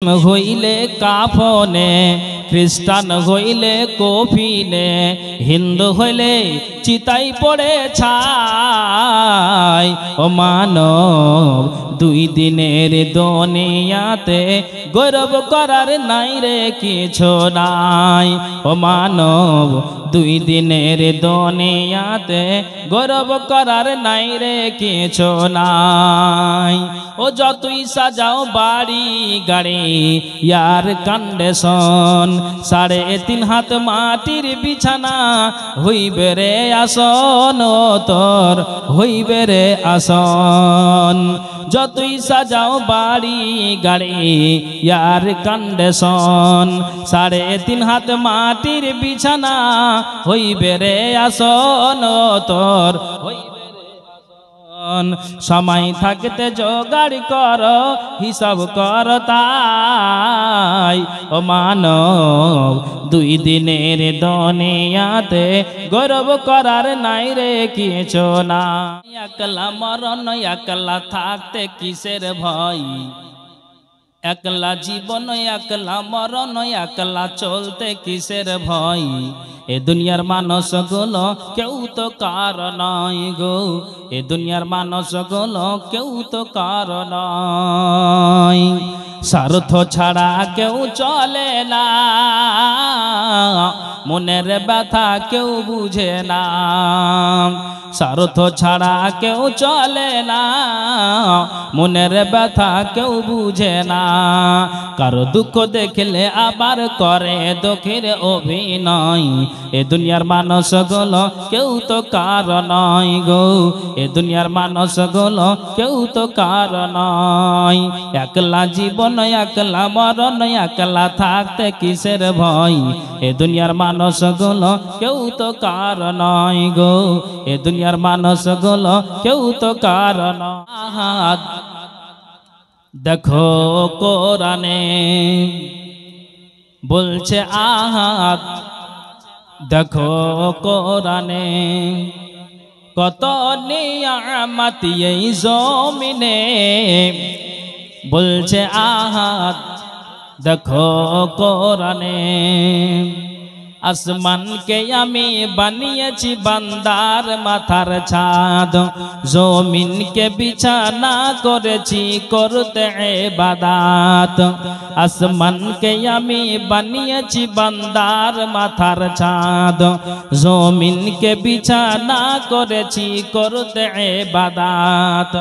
হইলে কাফনে, খ্রিস্টান হইলে কফিনে, হিন্দু হইলে চিতাই পড়ে ছাই। ও মানব দুই দিনের দুনিয়াতে গৌরব করার নাই রে কিছু নাই। ও মানব দুই দিনের দুনিয়াতে গৌরব করার নাই রে কিছু নাই। ও যতই সাজাও বাড়ি গাড়ি ইয়ার কন্ডিশন, 3.5 হাত মাটির বিছানা হইবে রে আসন, ও তোর হইবে রে আসন। যতই সাজাও বাড়ি গাড়ি ইয়ার কন্ডিশন, 3.5 হাত মাটির বিছানা হইবে রে আসন, ও তোর হইবে। সময় থাকতে জোগাড় কর, হিসাব কর তাই। ও মানব দুই দিনের দুনিয়াতে গৌরব করার নাই রে কিছু না। একলা মরণ একলা থাকতে কিসের ভয়, একলা জীবন একলা মরণ একলা চলতে কিসের ভয়। এ দুনিয়ার মানুষ গুলো কেউ তো কার নয় গো, এ দুনিয়ার মানুষ গুলো কেউ তো কার নয়। স্বার্থ ছাড়া কেউ চলে না, মনের ব্যথা কেউ বুঝে না। স্বার্থ ছাড়া কেউ চলে না, মনের ব্যথা কেউ বুঝে না। কারো দুঃখ দেখলে আবার করে দুঃখের অভিনয়। এ দুনিয়ার মানুষ গুলো কেউ তো কার নয় গো, এ দুনিয়ার মানুষ গুলো কেউ তো কার নয়। একলা জীবন একলা মরণ একলা থাকতে কিসের ভয়। এ দুনিয়ার মানুষ গুলো কেউ তো কার নয় গো, এ দুনিয়ার মানুষ গুলো কেউ তো কার নয়। দেখো কোরআনে বলছে আহাদ, দেখো কোরআনে কত নিয়ামত এই জমিনে। বলছে আহাদ দেখো কোরআনে, আসমানকে আমি বানিয়েছি বান্দার মাথার ছাদ, জমিনকে বিছানা করেছি করতে ইবাদত। আসমানকে আমি বানিয়েছি বান্দার মাথার ছাদ, জমিনকে বিছানা করেছি করতে ইবাদত।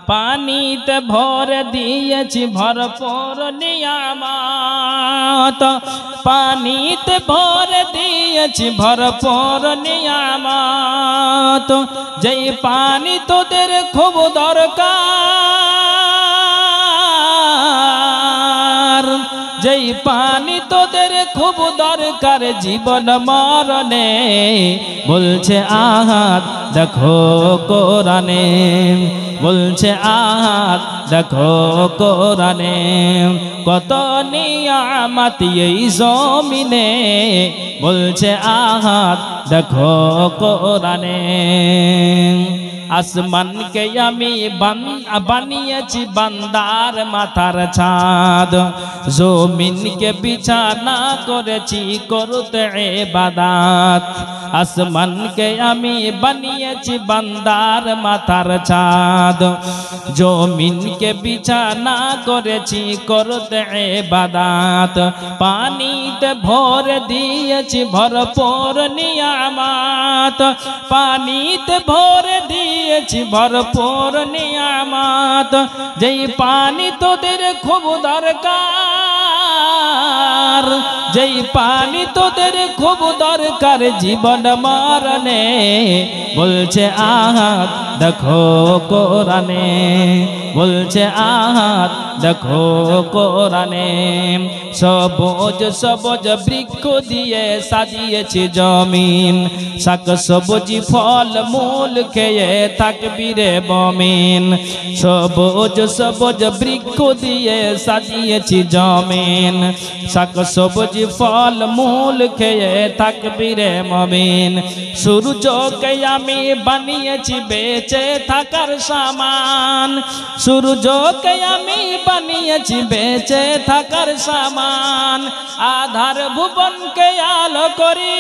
পানিতে ভরে দিয়েছি ভরপুর নিয়ামত, পানিতে ভরে দিয়েছি ভরপুর নিয়ামত। যেই পানি তোদের খুব দরকার, যেই পানি তোদের খুব দরকার জীবন মরণে। বলছে আহাদ দেখো কোরআনে, বলছে আহাদ দেখো কোরআনে কত নিয়ামত এই জমিনে। বলছে আহাদ দেখো কোরআনে, আসমানকে আমি বানিয়েছি বান্দার মাথার ছাদ, জমিনকে বিছানা করেছি করতে ইবাদত। আসমানকে আমি বানিয়েছি বান্দার মাথার ছাদ, জমিনকে বিছানা করেছি করতে ইবাদত। পানিতে ভরে দিয়েছি ভরপুর নিয়ামত, পানিতে ভরে দিয়েছি ভরপুর নিয়ামত। যেই পানি তোদের খুব দরকার, যেই পানি তোদের খুব দরকার জীবন মরণে। বলছে আহাদ দেখো কোরআনে, বলছে আহাদ দেখো কোরআনে সবুজ সবুজ বৃক্ষ দিয়ে সাজিয়েছে জমিন, শাক সবজি ফল মূল খেয়ে থাকবি রে বমিন। সবুজ সবুজ বৃক্ষ দিয়ে সাজিয়েছি জমিন, শাক সবজি ফল মূল খেয়ে থাকবি রে মমিন। সূর্যকে আমি বানিয়েছি বেঁচে থাকার সামান, সূর্যকে আমি বানিয়েছি বেঁচে থাকার সামান, আধার ভুবনকে আলো করি,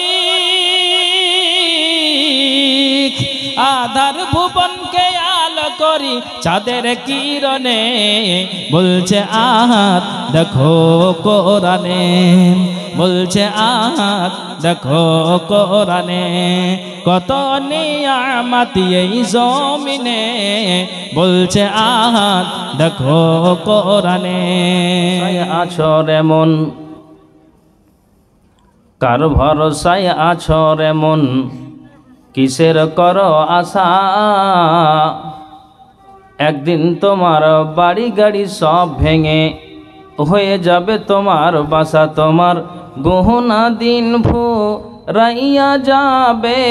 আধার ভুবনকে আলো করি চাঁদের কিরণে। বলছে আহাত দেখো কোরআনে, বলছে আহাত দেখো কোরআনে, কত নিয়ামত এই জমিনে। বলছে আহাত দেখো কোরআনে। আছো রে মন, কার ভরসায় আছো রে মন, কিসের করো আশা? একদিন তোমার বাড়ি গাড়ি সব ভেঙে হয়ে যাবে তোমার বাসা, তোমার গহনা দিন ফুরাইয়া যাবে,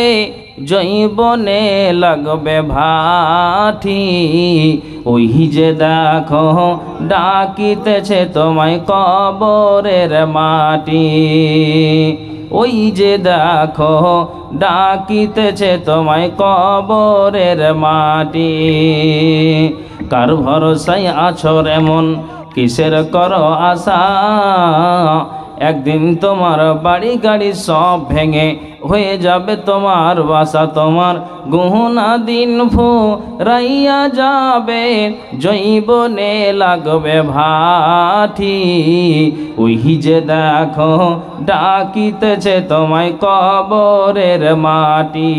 জৈবনে লাগবে ভাটি। ওই যে দেখো ডাকিতেছে তোমায় কবরের মাটি, ওই যে দেখো ডাকিতেছে তোমায় কবরের মাটি। কার ভরসায় আছো রে মন, কিসের করো আশা? একদিন তোমার বাড়ি গাড়ি সব ভেঙে হয়ে যাবে তোমার বাসা, তোমার গহনা দিন ফুরাইয়া যাবে, জৈবনে লাগবে ভাটি। ওই যে দেখো ডাকিতেছে তোমায় কবরের মাটি,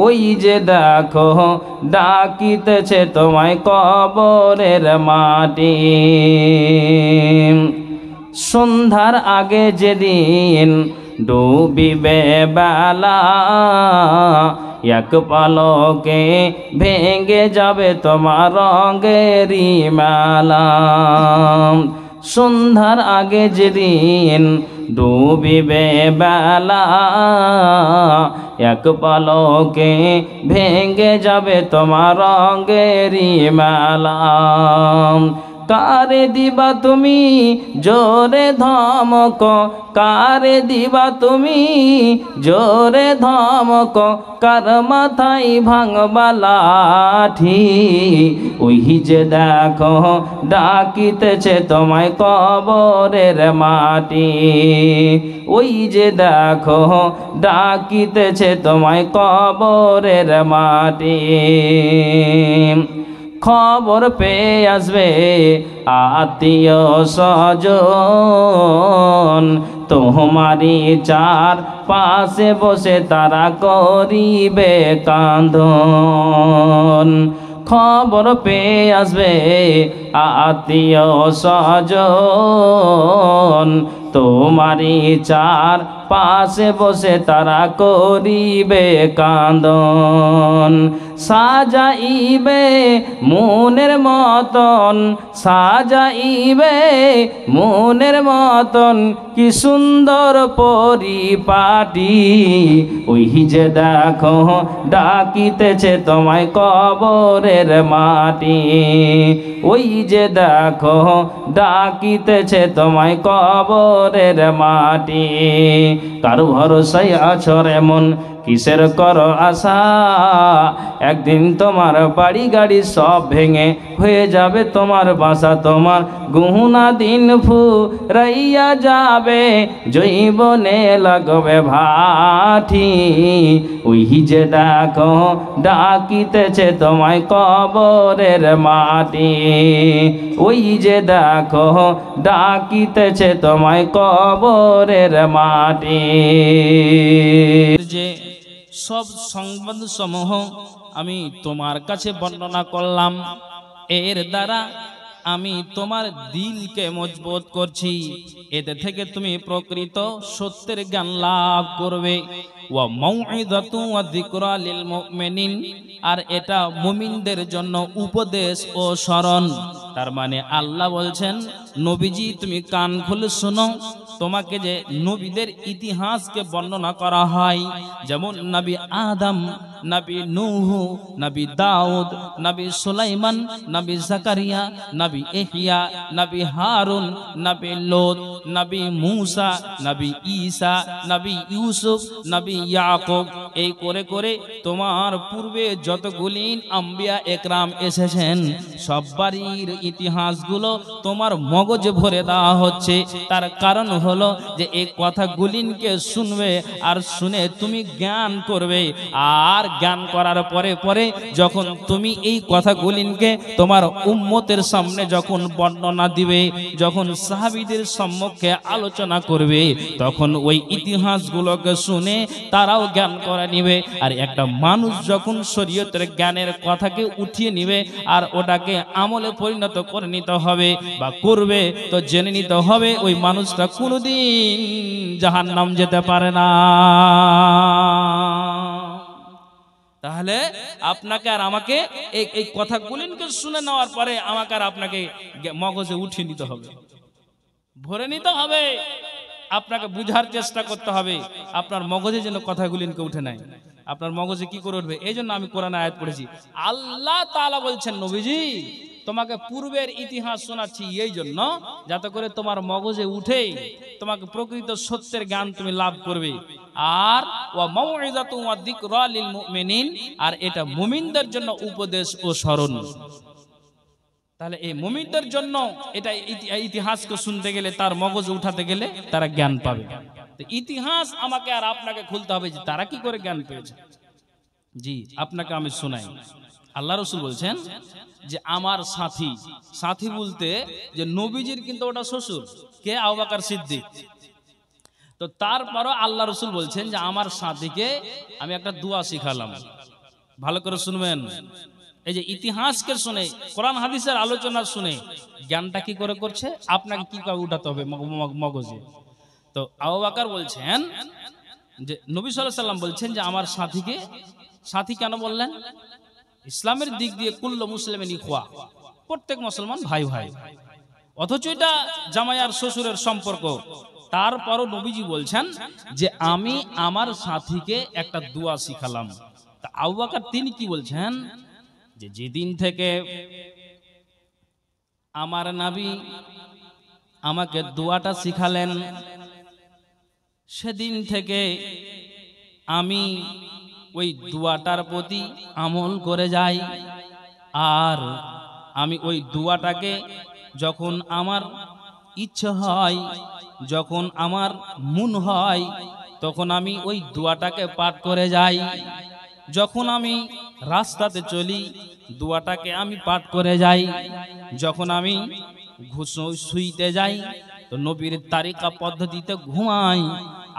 ওই যে দেখো ডাকিতেছে তোমায় কবরের মাটি। সন্ধ্যার আগে যেদিন ডুবিবে বেলা, এক পালকে ভেঙে যাবে তোমার রঙেরই মেলা। সন্ধ্যার আগে যেদিন ডুবিবে বেলা, এক পালকে ভেঙে যাবে তোমার রঙেরই মেলা। কারে দিবা তুমি জোরে ধমক, কারে দিবা তুমি জোরে ধমক, কার মাথায় ভাঙবা লাঠি। ওই যে দেখো ডাকিতেছে তোমায় কবরের মাটি, ওই যে দেখো ডাকিতেছে তোমায় কবরের মাটি। খবর পেয়ে আসবে আত্মীয় স্বজন, তোমারি চার পাশে বসে তারা করিবে কান্দন। খবর পেয়ে আসবে আত্মীয় স্বজন, তোমারি চার পাশে বসে তারা করিবে কান্দন। সাজাইবে মনের মতন, সাজাইবে মনের মতন, কি সুন্দর পরিপাটি। ওই যে দেখো ডাকিতেছে তোমায় কবরের মাটি, ওই যে দেখো ডাকিতেছে তোমায় কবরের মাটি। কার ভরসায় আছো রে মন, কিসের করো আশা? একদিন তোমার বাড়ি গাড়ি সব ভেঙে হয়ে যাবে তোমার বাসা, তোমার গহনা দিন ফুরাইয়া যাবে, জৈবনে লাগবে ভাটি। ওই যে দেখো ডাকিতেছে তোমায় কবরের মাটি, ওই যে দেখো ডাকিতেছে তোমায় কবরের মাটি। যে সব সংবাদ সমূহ আমি তোমার কাছে বর্ণনা করলাম, এর দ্বারা আমি তোমার দিলকে মজবুত করছি, এতে থেকে তুমি প্রকৃত সত্যের জ্ঞান লাভ করবে। ওয়া মাউইযাতু ওয়া যিকরা লিল মুমিনিন, আর এটা মুমিনদের জন্য উপদেশ ও স্মরণ। তার মানে আল্লাহ বলছেন নবীজি তুমি কান খুলে শোনো, তোমাকে যে নবীদের ইতিহাসকে বর্ণনা করা হয়, যেমন নবী আদম নবী নূহ, নবী দাউদ, নবী সুলাইমান, নবী জাকারিয়া, নবী ইহইয়া, নবী হারুন, নবী লোত, নবী মূসা, নবী ঈসা, নবী ইউসুফ, নবী ইয়াকুব, এই করে করে তোমার পূর্বে যতগুলি আম্বিয়া একরাম এসেছেন সববারই ইতিহাসগুলো তোমার মগজে ভরে দেওয়া হচ্ছে। তার কারণ হলো যে এই কথাগুলিকে শুনবে আর শুনে তুমি জ্ঞান করবে, আর জ্ঞান করার পরে পরে যখন তুমি এই কথাগুলিকে তোমার উম্মতের সামনে যখন বর্ণনা দিবে, যখন সাহাবীদের সম্মুখে আলোচনা করবে, তখন ওই ইতিহাসগুলোকে শুনে তারাও জ্ঞান করে নিবে। আর একটা মানুষ যখন শরীয়তের জ্ঞানের কথাকে উঠিয়ে নিবে আর ওটাকে আমলে পরিণত করে নিতে হবে বা করবে, তো জেনে নিতে হবে ওই মানুষটা কোনোদিন জাহান্নাম যেতে পারে না। তাহলে আপনাকে আর আমাকে এই কথাগুলিকে শুনে নেওয়ার পরে আমাকে আর আপনাকে মগজে উঠিয়ে নিতে হবে, ভরে নিতে হবে, আপনাকে বুঝার চেষ্টা করতে হবে আপনার মগজে যেন কথাগুলিকে উঠে নেয়। আপনার মগজে কি করে উঠবে? এই জন্য আমি কোরআনে আয়াত পড়েছি, আল্লাহ তাআলা বলছেন নবীজি তোমাকে পূর্বের ইতিহাস শোনাচ্ছি এই জন্য যাতে করে তোমার মগজে উঠে তোমাকে প্রকৃত সত্যের জ্ঞান তুমি লাভ করবে। আর ওয়া মাউইযাতু ওয়া যিকরা লিল মুমিনিন, আর এটা মুমিনদের জন্য উপদেশ ও স্মরণ। তাহলে এই মুমিনদের জন্য এটা ইতিহাসকে শুনতে গেলে, তার মগজে উঠাতে গেলে তারা জ্ঞান পাবে। তো ইতিহাস আমাকে আর আপনাকে খুলতে হবে যে তারা কি করে জ্ঞান পেয়েছে। জি, আপনাকে আমি শোনাই। আল্লাহ রাসূল বলছেন যে আমার সাথী, সাথী বলতে যে নবীজির কিন্তু ওটা শ্বশুর, কে? আবু বকর সিদ্দিক। তো তারপরও আল্লাহ রাসূল বলছেন যে আমার সাথীকে আমি একটা দোয়া শিখালাম, ভালো করে শুনবেন। এই যে ইতিহাসকে শুনে, কোরআন হাদিসের আলোচনা শুনে জ্ঞানটা কি করে করছে, আপনাকে কি করে উঠাতে হবে মগজে। তো আবু বকর বলছেন যে নবী সাল্লাল্লাহু আলাইহি সাল্লাম বলছেন যে আমার সাথীকে, সাথী কেন বললেন? ইসলামের দিক দিয়ে কুল্লু মুসলিমিন ইখওয়া, প্রত্যেক মুসলমান ভাই ভাই, অথচ এটা জামাই আর শ্বশুরের সম্পর্ক। তারপরও নবীজি বলছেন যে আমি আমার সাথীকে একটা দোয়া শিখালাম। তা আবু বকর তিনি কি বলছেন যে যেদিন থেকে আমার নবী আমাকে দোয়াটা শিখালেন সেদিন থেকে আমি ওই দোয়াটার প্রতি আমল করে যাই। আর আমি ওই দোয়াটাকে যখন আমার ইচ্ছে হয়, যখন আমার মন হয়, তখন আমি ওই দোয়াটাকে পাঠ করে যাই। যখন আমি রাস্তাতে চলি দোয়াটাকে আমি পাঠ করে যাই। যখন আমি শুইতে যাই তো নবীর তারিকা পদ্ধতিতে ঘুমাই,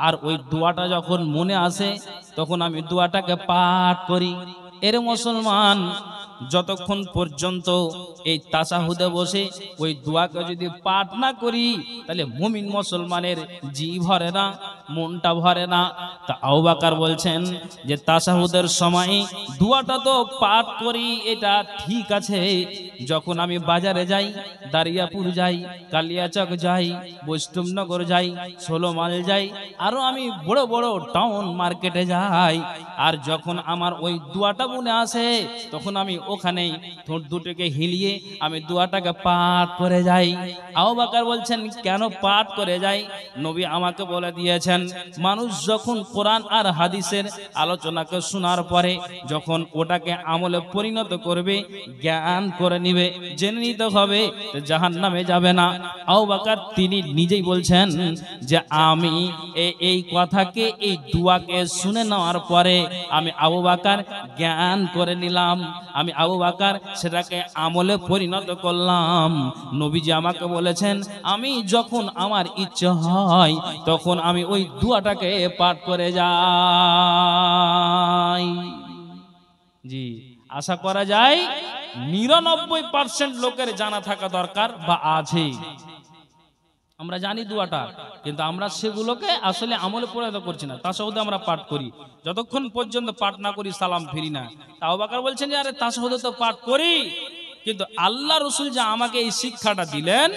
আর ওই দোয়াটা যখন মনে আসে তখন আমি দোয়াটাকে পাঠ করি। এর মুসলমান যতক্ষণ পর্যন্ত এই তাশাহুদে বসে ওই দোয়াকে যদি পাঠ না করি তাহলে মুমিন মুসলমানের জি ভরে না, মনটা ভরে না। তা আবু বকর বলছেন যে তাশাহুদের সময় দোয়াটা তো পাঠ করি, এটা ঠিক আছে। যখন আমি বাজারে যাই, দারিয়াপুর যাই, কালিয়াচক যাই, বৈষ্ণবনগর যাই, 16 মাইল যাই, আরো আমি বড় বড় টাউন মার্কেটে যাই, আর যখন আমার ওই দোয়াটা মনে আসে তখন আমি ওখানেই ঠোঁট দুটোকে হিলিয়ে আমি দোয়াটাকে পাঠ করে যাই। আবু বকর বলছেন কেন পাঠ করে যাই? নবী আমাকে বলে দিয়েছেন মানুষ যখন কোরআন আর হাদিসের আলোচনাকে শোনার পরে যখন ওটাকে আমলে পরিণত করবে, জ্ঞান করে নিবে, জেনে নিতে হবে, জাহান্নামে যাবে না। আবু বকর তিনি নিজেই বলছেন যে আমি এই কথাকে, এই দোয়াকে শুনে নেওয়ার পরে আমি আবু বকর জ্ঞান করে নিলাম, আমি আবু বকর সেটাকে আমলে পরিণত করলাম। নবীজি আমাকে বলেছেন আমি যখন আমার ইচ্ছে হয় তখন আমি ওই দোয়াটাকে পাঠ করে যাই। জি, আশা করা যায় 99% লোকের জানা থাকা দরকার বা আছে। আমরা জানি দোয়াটা, কিন্তু আমরা সেগুলোকে আসলে আমলে পরিণত করছি না। তাশাহুদে আমরা পাঠ করি, যতক্ষণ পর্যন্ত পাঠ না করি সালাম ফিরি না। আবু বকর বলছেন যে আরে তাশাহুদে তো পাঠ করি, কিন্তু আল্লাহ রাসূল যে আমাকে এই শিক্ষাটা দিলেন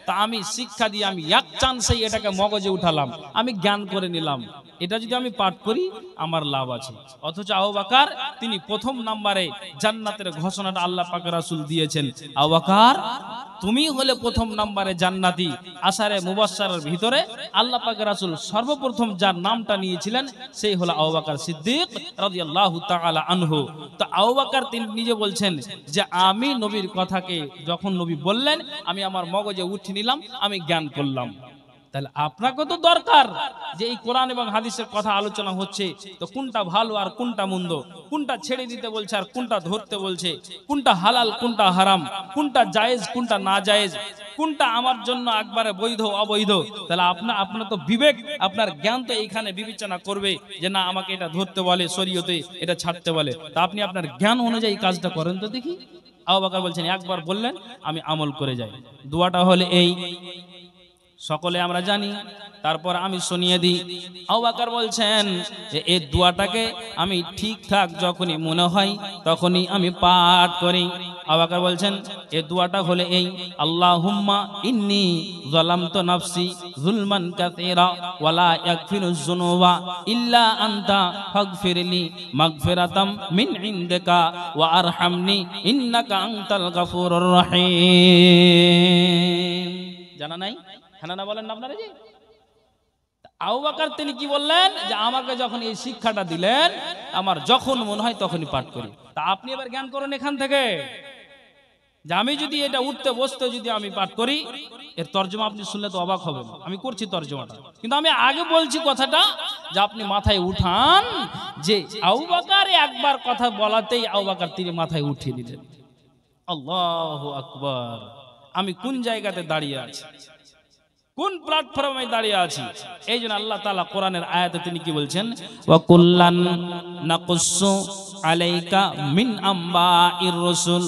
তা আমি শিক্ষা দিয়ে আমি এক চান্সেই এটাকে মগজে উঠালাম, আমি জ্ঞান করে নিলাম। এটা যদি আমি পাঠ করি আমার লাভ আছে। অথচ আবু বকর তিনি প্রথম নম্বরে জান্নাতের ঘোষণাটা আল্লাহ পাক রাসূল দিয়েছেন, আবু বকর তুমি হলে প্রথম নম্বরে জান্নাতি। আশারে মুবাশশারের ভিতরে আল্লাহ পাক রাসূল সর্বপ্রথম যার নামটা নিয়েছিলেন সেই হলো আবু বকর সিদ্দিক রাদিয়াল্লাহু তাআলা আনহু। তো আবু বকর তিনি নিজে বলছেন যে আমি নবীর কথাকে যখন নবী বললেন আমি আমার মগজে উঠিয়ে নিলাম, আমি জ্ঞান করলাম। তাহলে আপনাকে তো দরকার যে এই কোরআন এবং হাদিসের কথা আলোচনা হচ্ছে, তো কোনটা ভালো আর কোনটা মন্দ, কোনটা ছেড়ে দিতে বলছে আর কোনটা ধরতে বলছে, কোনটা হালাল কোনটা হারাম, কোনটা জায়েজ কোনটা না জায়েজ, কোনটা আমার জন্য একবারে বৈধ অবৈধ। তাহলে আপনার তো বিবেক, আপনার জ্ঞান তো এইখানে বিবেচনা করবে যে না আমাকে এটা ধরতে বলে শরীয়তে, এটা ছাড়তে বলে। তা আপনি আপনার জ্ঞান অনুযায়ী কাজটা করেন তো দেখি। আবু বকর বলছেন একবার বললেন আমি আমল করে যাই। দোয়াটা হলে এই, সকলে আমরা জানি, তারপর আমি শুনিয়ে দিই। আবু বকর বলছেন যে এই দোয়াটাকে আমি ঠিকঠাক যখনই মনে হয় তখনই আমি পাঠ করি। আবু বকর বলছেন এই দোয়াটা হলে এই, আল্লাহুম্মা ইন্নী যালামতু নাফসি যুলমান কাসীরা ওয়ালা ইয়াগফিরুয যুনুবা ইল্লা আনতা ফাগফিরলি মাগফিরাতাম মিন ইনদিকা ওয়া আরহামনি ইন্নাকা আনতাল গাফুরুর রহিম। জানা নাই? হ্যাঁ না বলেন না আপনারা? জি। আবু বকর তিনি কি বললেন যে আমাকে যখন এই শিক্ষাটা দিলেন আমার যখন মনে হয় তখনই পাঠ করি। তা আপনি এবার জ্ঞান করুন এখান থেকে যে আমি যদি এটা উঠতে বসতে যদি আমি পাঠ করি, এর তর্জমা আপনি শুনলে তো অবাক হবেন। আমি করছি তর্জমাটা, কিন্তু আমি আগে বলছি কথাটা যে আপনি মাথায় উঠান যে আবু বকর একবার কথা বলাতেই আবু বকর তিনি মাথায় উঠিয়ে দিলেন। আল্লাহু আকবার। আমি কোন জায়গাতে দাঁড়িয়ে আছি, কোন প্ল্যাটফর্মে দাঁড়িয়ে আছি। এই জন্য আল্লাহ তাআলা কোরআনের আয়াতে তিনি কি বলছেন, ওয়া কুল্লান নাকুসসু আলাইকা মিন আম্বাইর রাসূল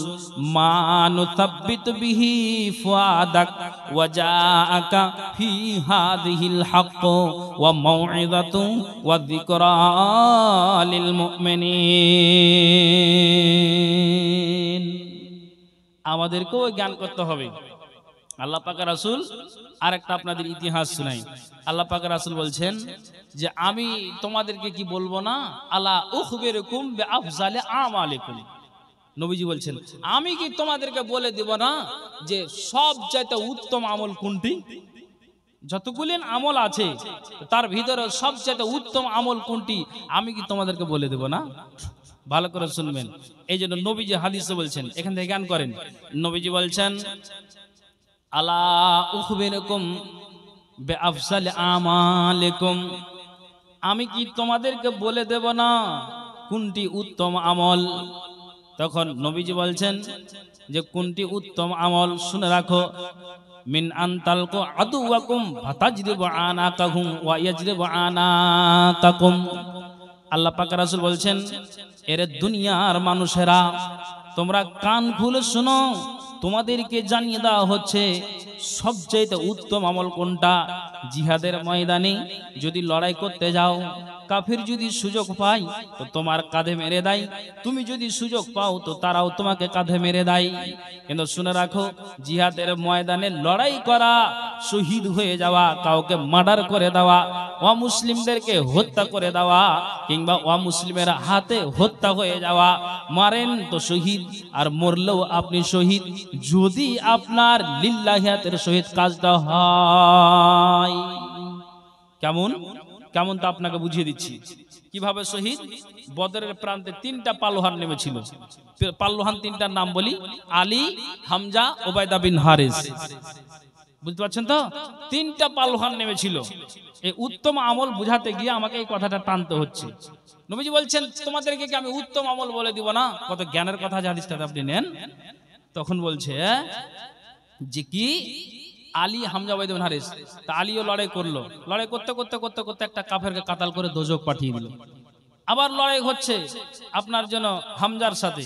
মা নুসাব্বিতু বিহি ফুআদাক ওয়া জাআকা ফি হাযিহিল হক ওয়া মাউইযাতু ওয়া যিকরা লিল মুমিনিন। আমাদেরকেও জ্ঞান করতে হবে। আল্লাহ পাক রাসূল আরেকটা আপনাদের ইতিহাস শোনাই। আল্লাহ পাক রাসূল বলছেন যে আমি তোমাদেরকে কি বলবো না, আলা উখবিরুকুম বিআফজালি আমালিকুম। নবীজি বলছেন আমি কি তোমাদেরকে বলে দেব না যে সবচেয়ে উত্তম আমল কোনটি? যতগুলি আমল আছে তার ভিতরে সবচেয়ে উত্তম আমল কোনটি আমি কি তোমাদেরকে বলে দেব না? ভালো করে শুনবেন। এই জন্য নবীজি হাদিসে বলছেন, এখান থেকে জ্ঞান করেন। নবীজি বলছেন আলা উখবিরুকুম বিআফজালি আমালিকুম, আমি কি তোমাদেরকে বলে দেব না কোনটি উত্তম আমল? তখন নবীজি বলছেন যে কোনটি উত্তম আমল শুনে রাখো, মিন আনতালকু আদুওয়াকুম ফাতাজরিবু আনাকাহুম ওয়া ইয়াজরিবু আনাকাকুম। আল্লাহ পাক রাসূল বলছেন এরে দুনিয়ার মানুষেরা তোমরা কান খুলে শোনো, তোমাদেরকে জানিয়ে দেওয়া হচ্ছে সবচেয়ে উত্তম আমল কোনটা। জিহাদের ময়দানে যদি লড়াই করতে যাও, কাফির যদি সুযোগ পায় তো তোমার কাঁধে মেরে দেয়, তুমি যদি সুযোগ পাও তো তারাও তোমাকে কাঁধে মেরে দেয়। কিন্তু শুনে রাখো জিহাদের ময়দানে লড়াই করা, শহীদ হয়ে যাওয়া, কাউকে মার্ডার করে দেওয়া, অমুসলিমদেরকে হত্যা করে দেওয়া কিংবা অমুসলিমের হাতে হত্যা হয়ে যাওয়া, মারেন তো শহীদ আর মরলেও আপনি শহীদ, যদি আপনার লিল্লাহিয়াতের সহিত কাজটা হয়। কেমন কেমন তা আপনাকে বুঝিয়ে দিচ্ছি। কিভাবে শহীদ? বদরের প্রান্তে তিনটা পালোহান নেমেছিল। পালোহান তিনটার নাম বলি, আলী, হামজা, ওবায়দা বিন হারিস। বুঝতে পারছেন তো? তিনটা পালোহান নেমেছিল। এই উত্তম আমল বুঝাতে গিয়ে আমাকে এই কথাটা টানতে হচ্ছে। নবীজি বলছেন তোমাদেরকে কি আমি উত্তম আমল বলে দিব না? কত জ্ঞানের কথা হাদিসটা আপনি নেন। তখন বলছে যে কি আলী, হামজা, ওবায়দা বিন হারিস। তা আলীও লড়াই করলো, লড়াই করতে করতে করতে করতে একটা কাফেরকে কাতাল করে দোজক পাঠিয়ে দিল। আবার লড়াই হচ্ছে আপনার জন্য হামজার সাথে,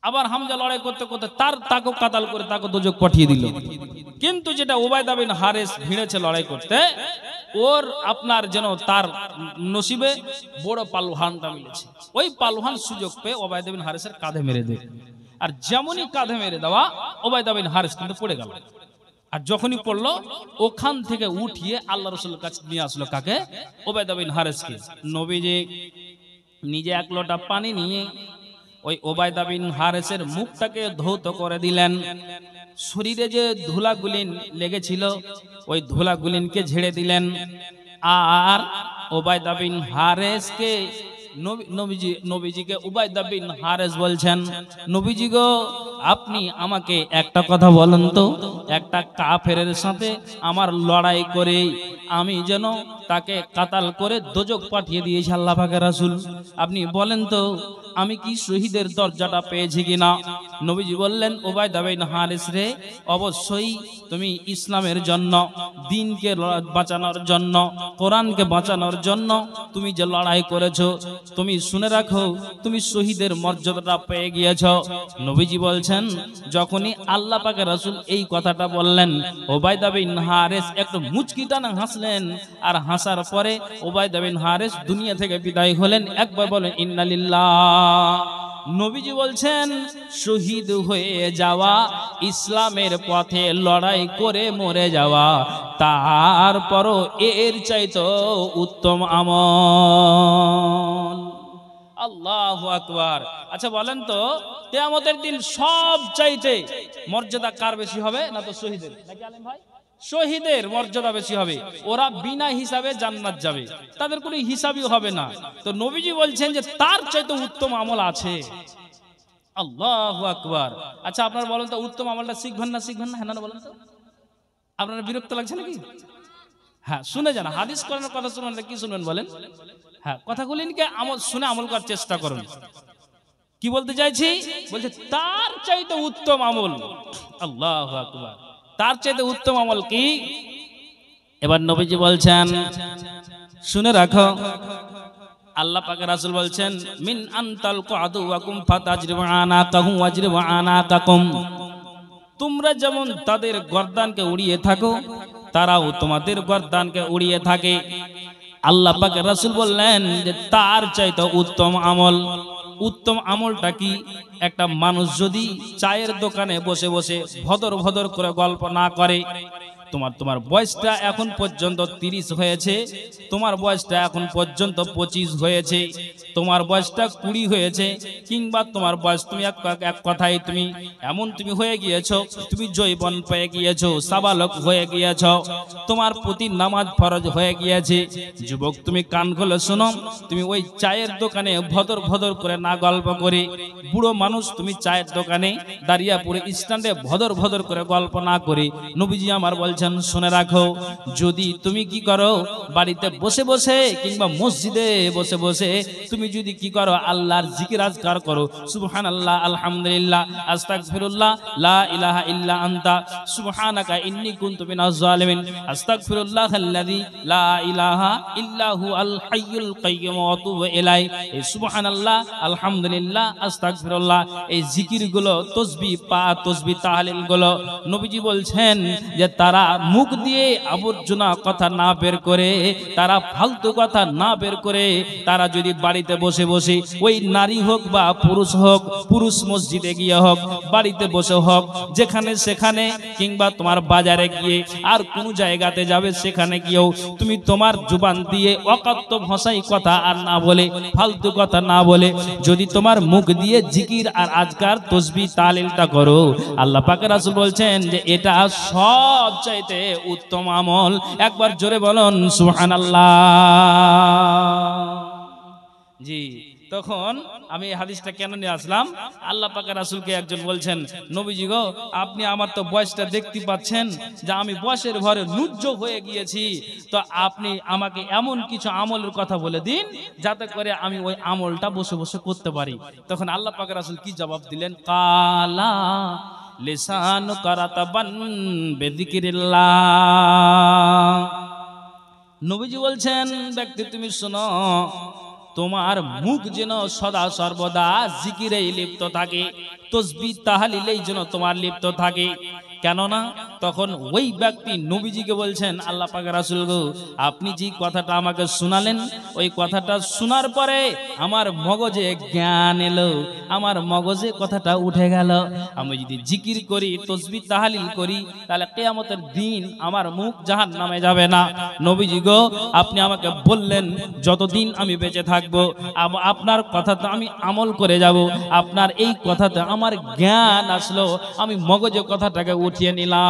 আবার হামজা লড়াই করতে করতে তাকে কাতাল করে তাকে দোজক পাঠিয়ে দিল। কিন্তু যেটা ওবায়দা বিন হারিস ভিড়েছে লড়াই করতে, ওর আপনার যেন তার নসিবে বড় পালোহানটা মিলেছে। ওই পালোহান সুযোগ পেয়ে ওবায়দা বিন হারিসের কাঁধে মেরে দেয়। আর যেমনই কাঁধে মেরে দেওয়া, ওবায়দা বিন হারিস কিন্তু পড়ে গেল। আর যখনই পড়লো ওখান থেকে উঠিয়ে আল্লাহ রাসূলের কাছে নিয়ে আসলো কাকে? উবাইদা বিন হারেসকে। নবীজি নিজে এক লোটা পানি নিয়ে ওই উবাইদা বিন হারেসের মুখটাকে ধৌত করে দিলেন। শরীরে যে ধুলাগুলিন লেগেছিল ওই ধুলাগুলিনকে ঝেড়ে দিলেন। আর উবাইদা বিন হারেসকে নবীজিকে উবাইদা বিন হারেস বলছেন, নবীজি গো, আপনি আমাকে একটা কথা বলেন তো, একটা কাফেরের সাথে আমার লড়াই করে আমি যেন তাকে কাতাল করে দোজক পাঠিয়ে দিয়েছি আল্লাহ পাকের রাসূল, আপনি বলেন তো আমি কি শহীদের দরজাটা পেয়েছি কিনা? নবীজি বললেন, উবাইদা বিন হারেস রে, অবশ্যই তুমি ইসলামের জন্য, দ্বীনকে বাঁচানোর জন্য, কোরআনকে বাঁচানোর জন্য তুমি যে লড়াই করেছো, তুমি শুনে রাখো তুমি শহীদের মর্যাদাটা পেয়ে গিয়েছ। নবীজি বলছেন, যখনই আল্লাহ পাকের রাসূল এই কথাটা বললেন, উবাইদা বিন হারেস একটু মুচকি টানা হাসলেন। আর হাসার পরে উবাইদা বিন হারেস দুনিয়া থেকে বিদায় হলেন। একবার বলেন ইন্না লিল্লাহ। নবীজি বলছেন, শহীদ হয়ে যাওয়া, ইসলামের পথে লড়াই করে মরে যাওয়া, তারপরও এর চাইতো উত্তম আমল। আল্লাহু আকবার। আচ্ছা বলেন তো, কিয়ামতের দিন সব চাইতে মর্যাদা কার বেশি হবে? না তো শহীদের, নাকি আলেম ভাই? শহীদের মর্যাদা বেশি হবে। ওরা বিনা হিসাবে জান্নাত যাবে, তাদের কোনো হিসাবই হবে না। তো নবীজি বলছেন যে তার চাইতে উত্তম আমল আছে। আল্লাহু আকবার। আচ্ছা আপনারা বলেন তো, উত্তম আমলটা শিখবেন না শিখবেন না? হ্যাঁ না বলেন তো, আপনারা বিরক্ত লাগছে নাকি? হ্যাঁ শুনে যান, হাদিস কোরআনের কথা শুনবেন, কি শুনবেন বলেন? হ্যাঁ কথাগুলিকে আমল শুনে আমল করার চেষ্টা করুন। কি বলতে চাইছি? বলছে তার চাইতে উত্তম আমল। আল্লাহু আকবার। তার চাইতে উত্তম আমল কি? এবার নবীজি বলছেন, শুনে রাখো, আল্লাহ পাকের রাসূল বলছেন, মিন আনতাল কুআদুওয়াকুম ফাতাজরিবু আনাকাহু ওয়াজরিবু আনাকাকুম। তোমরা যেমন তাদের গর্দানকে উড়িয়ে থাকো, তারাও তোমাদের গর্দানকে উড়িয়ে থাকে। আল্লাহ পাকের রাসূল বললেন যে তার চাইতে উত্তম আমল। উত্তম আমলটা কি? একটা মানুষ যদি চায়ের দোকানে বসে বসে ভদর ভদর করে গল্প না করে, তোমার বয়সটা এখন পর্যন্ত 30 হয়েছে, তোমার বয়সটা এখন পর্যন্ত 25 হয়েছে, তোমার বয়সটা 20 হয়েছে, কিংবা তোমার বয়স তুমি এক কথায় তুমি এমন তুমি হয়ে গিয়েছো, তুমি যৌবন পেয়ে গিয়েছো, সাবালক হয়ে গিয়েছো, তোমার প্রতি নামাজ ফরজ হয়ে গিয়েছে। যুবক তুমি কান খুলে শোনো, তুমি ওই চায়ের দোকানে ভদর ভদর করে না গল্প করে, বুড়ো মানুষ তুমি চায়ের দোকানে দাঁড়িয়াপুরে স্ট্যান্ডে ভদর ভদর করে গল্প না করে, নবীজি আমার বলছেন শুনে রাখো, যদি তুমি কি করো বাড়িতে বসে বসে কিংবা মসজিদে বসে বসে তুমি যদি কি করো আল্লাহর জিকির আজকার করো, সুবহানাল্লাহ, আলহামদুলিল্লাহ, আস্তাগফিরুল্লাহ, লা ইলাহা ইল্লা আনতা সুবহানাকা ইন্নী কুনতু মিনাজ জালিমিন, আস্তাগফিরুল্লাহাল্লাযী লা ইলাহা ইল্লা হুয়াল হাইয়ুল কাইয়্যুম ওয়া আতুবু ইলাইহি। এই সুবহানাল্লাহ, আলহামদুলিল্লাহ, আস্তাগফিরুল্লাহ, এই জিকিরগুলো, তাসবিহ তাসবিহ তাহলিল গুলো, নবীজি বলছেন যে তারা মুখ দিয়ে আবর্জনা কথা না বের করে, তারা ফালতু কথা না বের করে, তারা যদি বাড়িতে বসে বসে, ওই নারী হোক বা পুরুষ হোক, পুরুষ মসজিদে গিয়ে হোক, বাড়িতে বসে হোক, যেখানে সেখানে, কিংবা তোমার বাজারে গিয়ে আর কোন জায়গাতে যাবে সেখানে গিয়েও তুমি তোমার জুবান দিয়ে অকাত্য ভাষায় কথা আর না বলে, ফালতু কথা না বলে, যদি তোমার মুখ দিয়ে জিকির আর আজকার তাসবিহ তাহলিলটা করো, আল্লাহ পাকের রাসূল বলছেন যে এটা সব চাইতে উত্তম আমল। একবার জোরে বলুন সুবহানাল্লাহ। জি, তখন আমি এই হাদিসটা কেন নিয়ে আসলাম? আল্লাহ পাকের রাসূলকে একজন বলছেন, নবীজি গো, আপনি আমার তো বয়সটা দেখতে পাচ্ছেন যে আমি বয়সের ভরে নুজ্জ হয়ে গিয়েছি, তো আপনি আমাকে এমন কিছু আমলের কথা বলে দিন যাতে করে আমি ওই আমলটা বসে বসে করতে পারি। তখন আল্লাহ পাকের রাসূল কি জবাব দিলেন? কালা লিসানু কারাতাবান বিযিকিরিল্লাহ। নবীজি বলছেন, ব্যক্তি তুমি শোনো, তোমার মুখ যেন সদা সর্বদা জিকিরেই লিপ্ত থাকে, তাসবিহ তাহলিলেই যেন তোমার লিপ্ত থাকে। কেননা তখন ওই ব্যক্তি নবীজিকে বলছেন, আল্লাহ পাকের রাসূল গো, আপনি যে কথাটা আমাকে শোনালেন, ওই কথাটা শোনার পরে আমার মগজে জ্ঞান এলো, আমার মগজে কথাটা উঠে গেল। আমি যদি জিকির করি, তাসবিহ তাহলিল করি, তাহলে কিয়ামতের দিন আমার মুখ জাহান্নামে যাবে না। নবীজি গো, আপনি আমাকে বললেন যতদিন আমি বেঁচে থাকবো আপনার কথাতে আমি আমল করে যাব। আপনার এই কথাতে আমার জ্ঞান আসলো, আমি মগজে কথাটাকে উঠিয়ে নিলাম।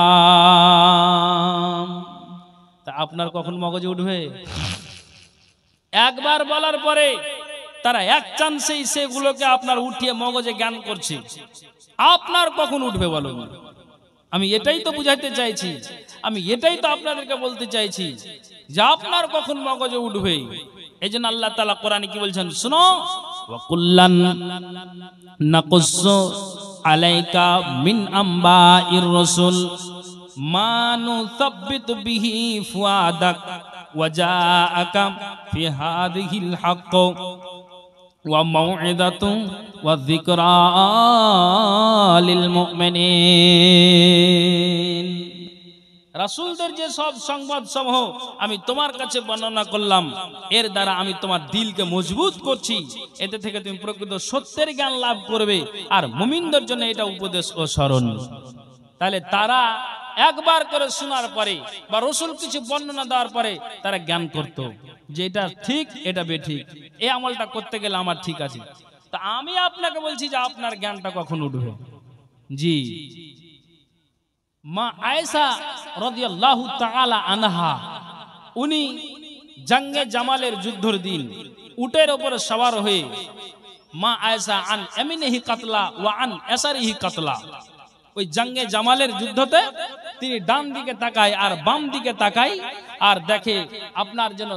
তা আপনার কখন মগজে উঠবে? একবার বলার পরে তারা এক চান্সেই সেগুলোকে আপনার উঠিয়ে মগজে জ্ঞান করছে, আপনার কখন উঠবে বলুন? আমি এটাই তো বুঝাইতে চাইছি, আমি এটাই তো আপনাদেরকে বলতে চাইছি যে আপনার কখন মগজে উঠবে। এই জন্য আল্লাহ তাআলা কোরআনে কি বলছেন শুনো, ওয়া কুল্লান নাকুসসু আলাইকা মিন আম্বাইর রাসূল মা নুসাব্বিতু বিহি ফুআদাক ওয়া জাআকা ফি হাযিহিল হক ওয়া মাউইদাতুন ওয়া যিকরা লিল মুমিনিন। রাসূলদের যে সব সংবাদ সমূহ আমি তোমার কাছে বর্ণনা করলাম, এর দ্বারা আমি তোমার দিলকে মজবুত করছি, এতে থেকে তুমি প্রকৃত সত্যের জ্ঞান লাভ করবে, আর মুমিনদের জন্য এটা উপদেশ ও স্মরণ। তাহলে তারা একবার করে শোনার পরে বা রাসূল কিছু বর্ণনা দেওয়ার পরে তারা জ্ঞান করত যে এটা ঠিক, এটা বেঠিক, এই আমলটা করতে গেলে আমার ঠিক আছে। তা আমি আপনাকে বলছি যে আপনার জ্ঞানটা কখন উঠবে? জি, মা আয়েশা রাদিয়াল্লাহু তাআলা আনহা, উনি জঙ্গে জামালের যুদ্ধের দিন উটের উপরে সওয়ার হয়ে মা আয়েশা আন ইয়ামিনিহি কাতলা ওয়া আন ইয়াসারিহি কাতলা, ওই জঙ্গে জামালের যুদ্ধতে তিনি ডান দিকে তাকায় আর বাম দিকে তাকায়, আর দেখে আপনার যেন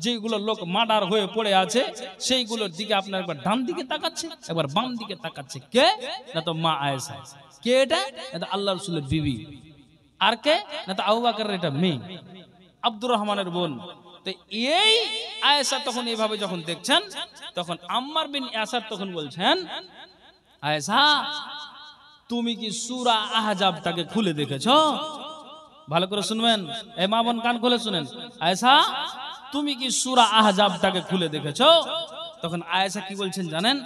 যেগুলো লোক মার্ডার হয়ে পড়ে আছে সেইগুলোর দিকে আপনার একবার ডান দিকে তাকাচ্ছে, একবার বাম দিকে তাকাচ্ছে। কে? না তো মা আয়েশা। কে এটা? এটা আল্লাহ রাসূলের বিবি। আর কে? না তো আবু বকরের এটা মেয়ে, আব্দুর রহমানের বোন। তো এই আয়েশা তখন এইভাবে যখন দেখছেন, তখন আম্মার বিন ইয়াসার তখন বলছেন, আয়েশা তুমি কি সূরা আহজাবটাকে খুলে দেখেছো? ভালো করে শুনবেন, এই মা বোন কান খুলে শুনেন। আয়েশা তুমি কি সূরা আহজাবটাকে খুলে দেখেছো? তখন আয়েশা কি বলছেন জানেন?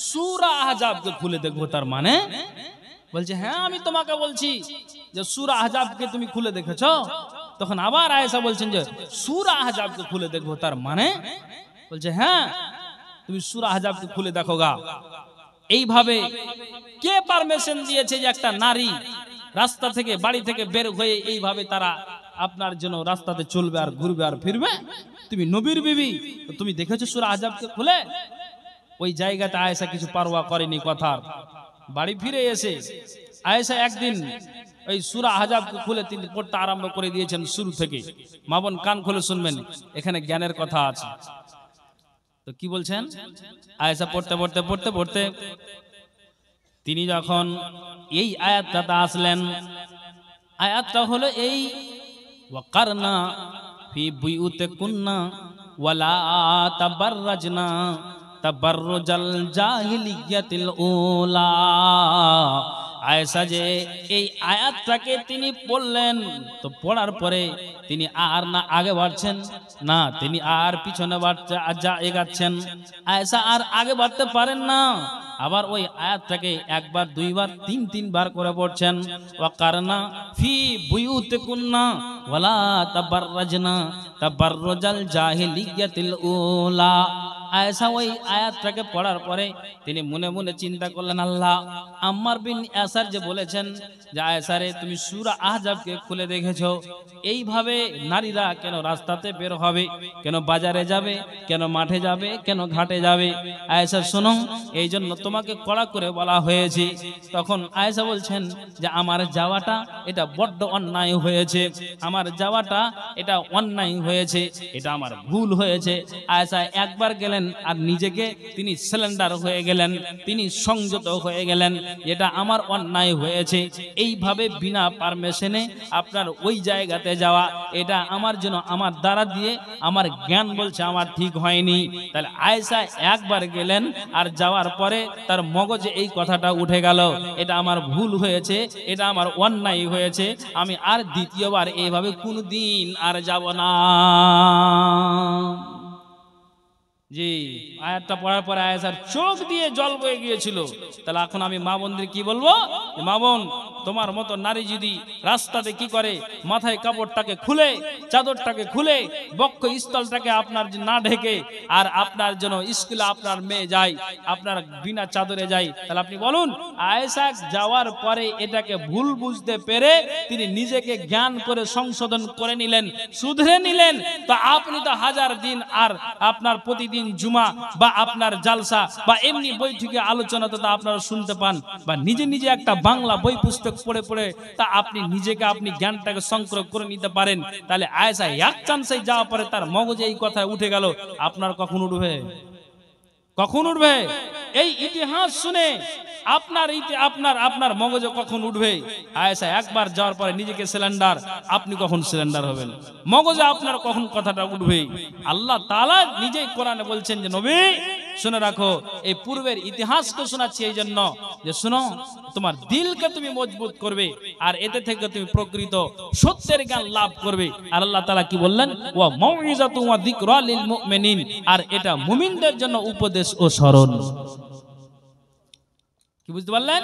সূরা আহজাবকে খুলে দেখবো তার মানে? বলছে হ্যাঁ, আমি তোমাকে বলছি যে সূরা আহজাবকে তুমি খুলে দেখেছো। তখন আবার আয়েশা বলছেন যে সূরা আহজাবকে খুলে দেখবো তার মানে? বলছে হ্যাঁ, তুমি সূরা আহজাবকে খুলে দেখো গা। এইভাবে কে পারমিশন দিয়েছে যে একটা নারী রাস্তা থেকে, বাড়ি থেকে বের হয়ে এইভাবে তারা আপনার জন্য রাস্তাতে চলবে আর ঘুরবে আর ফিরবে? তুমি নবীর বিবি, তুমি দেখেছো সূরা আহজাবকে খুলে? ওই জায়গাতে আয়েশা কিছু পারওয়া করেনি কথার। বাড়ি ফিরে এসে আয়েশা একদিন ওই সূরা আহজাবকে খুলে তিনি পড়তে আরম্ভ করে দিয়েছেন শুরু থেকে। মা বোন কান খুলে শুনবেন, এখানে জ্ঞানের কথা আছে। তো কি বলছেন? আয়েশা পড়তে পড়তে পড়তে পড়তে তিনি যখন এই আয়াতটা আসলেন, আয়াতটা হলো এই, ওয়াকারনা ফি বুয়ুতিকুন্না ওয়ালা তাবাররাজনা তাবাররুজাল জাহিলিয়াতিল উলা। আয়েশা যে এই আয়াতটাকে তিনি পড়লেন, তো পড়ার পরে তিনি আর না আগে বাড়ছেন না তিনি আর পিছনে বাড়তে এগাচ্ছেন। আয়েশা আর আগে বাড়তে পারেন না, আবার ওই আয়াতটাকে একবার, দুইবার, তিনবার করে পড়ছেন। ওয়াকারনা ফি বুয়ুতিকুন্না ওয়ালা তাবাররাজনা তাবাররুজাল জাহিলিয়াতিল উলা। আয়েশা ওই আয়াতটাকে পড়ার পরে তিনি মনে মনে চিন্তা করলেন, আল্লাহ, আম্মার বিন ইয়াসার যে বলেছেন যে আয়েশা রে তুমি সূরা আহজাবকে খুলে দেখেছো, এইভাবে নারীরা কেন রাস্তাতে বের হবে, কেন বাজারে যাবে, কেন মাঠে যাবে, কেন ঘাটে যাবে? আয়েশা শোনো, এই জন্য তোমাকে কড়া করে বলা হয়েছে। তখন আয়েশা বলছেন যে আমার যাওয়াটা এটা বড্ড অন্যায় হয়েছে, আমার যাওয়াটা এটা অন্যায় হয়েছে, এটা আমার ভুল হয়েছে। আয়েশা একবার গেলেন গেলেন আর নিজেকে তিনি সিলিন্ডার হয়ে গেলেন, তিনি সংযত হয়ে গেলেন, এটা আমার অন্যায় হয়েছে, এইভাবে বিনা পারমিশনে আপনার ওই জায়গাতে যাওয়া, এটা আমার জন্য আমার দ্বারা দিয়ে আমার জ্ঞান বলছে আমার ঠিক হয়নি। তাহলে আয়েশা একবার গেলেন আর যাওয়ার পরে তার মগজে এই কথাটা উঠে গেল, এটা আমার ভুল হয়েছে, এটা আমার অন্যায় হয়েছে, আমি আর দ্বিতীয়বার এইভাবে কোনদিন আর যাব না। জি, আয়াতটা পড়ার পরে আয়েশার চোখ দিয়ে জল বয়ে গিয়েছিল। তাহলে এখন আমি মা বোনদের কি বলবো? মা বোন, তোমার মতো নারী যদি রাস্তাতে কি করে, মাথায় কাপড়টাকে খুলে, চাদরটাকে খুলে, বক্ষ স্থলটাকে আপনার না ঢেকে, আর আপনার জন্য স্কুলে আপনার মেয়ে যায়, আপনার বিনা চাদরে যায়, তাহলে আপনি বলুন, আয়েশা যাওয়ার পরে এটাকে ভুল বুঝতে পেরে তিনি নিজেকে জ্ঞান করে সংশোধন করে নিলেন, শুধরে নিলেন, তো আপনি তো হাজার দিন আর আপনার প্রতিদিন জুমা বা আপনার জালসা বা এমনি বৈঠকে আলোচনা তো আপনারা শুনতে পান, বা নিজে নিজে একটা বাংলা বই পুস্তক পড়ে পড়ে তা আপনি নিজেকে আপনি জ্ঞানটাকে সংগ্রহ করে নিতে পারেন। তাহলে আয়েশা এক চান্সে যাওয়ার পরে তার মগজে এই কথা উঠে গেল, আপনার কখন উঠবে? কখন উঠবে? এই ইতিহাস শুনে আপনার মগজে কখন উঠবে? আয়েশা একবার যাওয়ার পরে নিজেকে সিলিন্ডার, আপনি কখন সিলিন্ডার হবেন? মগজে আপনার কখন কথাটা উঠবে? আল্লাহ তাআলা নিজেই কোরআনে বলছেন যে নবী শুনে রাখো, এই পূর্বের ইতিহাসকে শোনাচ্ছি এই জন্য যে শুনো, তোমার দিলকে তুমি মজবুত করবে আর এতে থেকে তুমি প্রকৃত সত্যের জ্ঞান লাভ করবে। আর আল্লাহ তাআলা কি বললেন? ওয়া মাউইযাতুন ওয়া যিকরা লিল মুমিনিন, আর এটা মুমিনদের জন্য উপদেশ ও স্মরণ। কি বুঝতে পারলেন?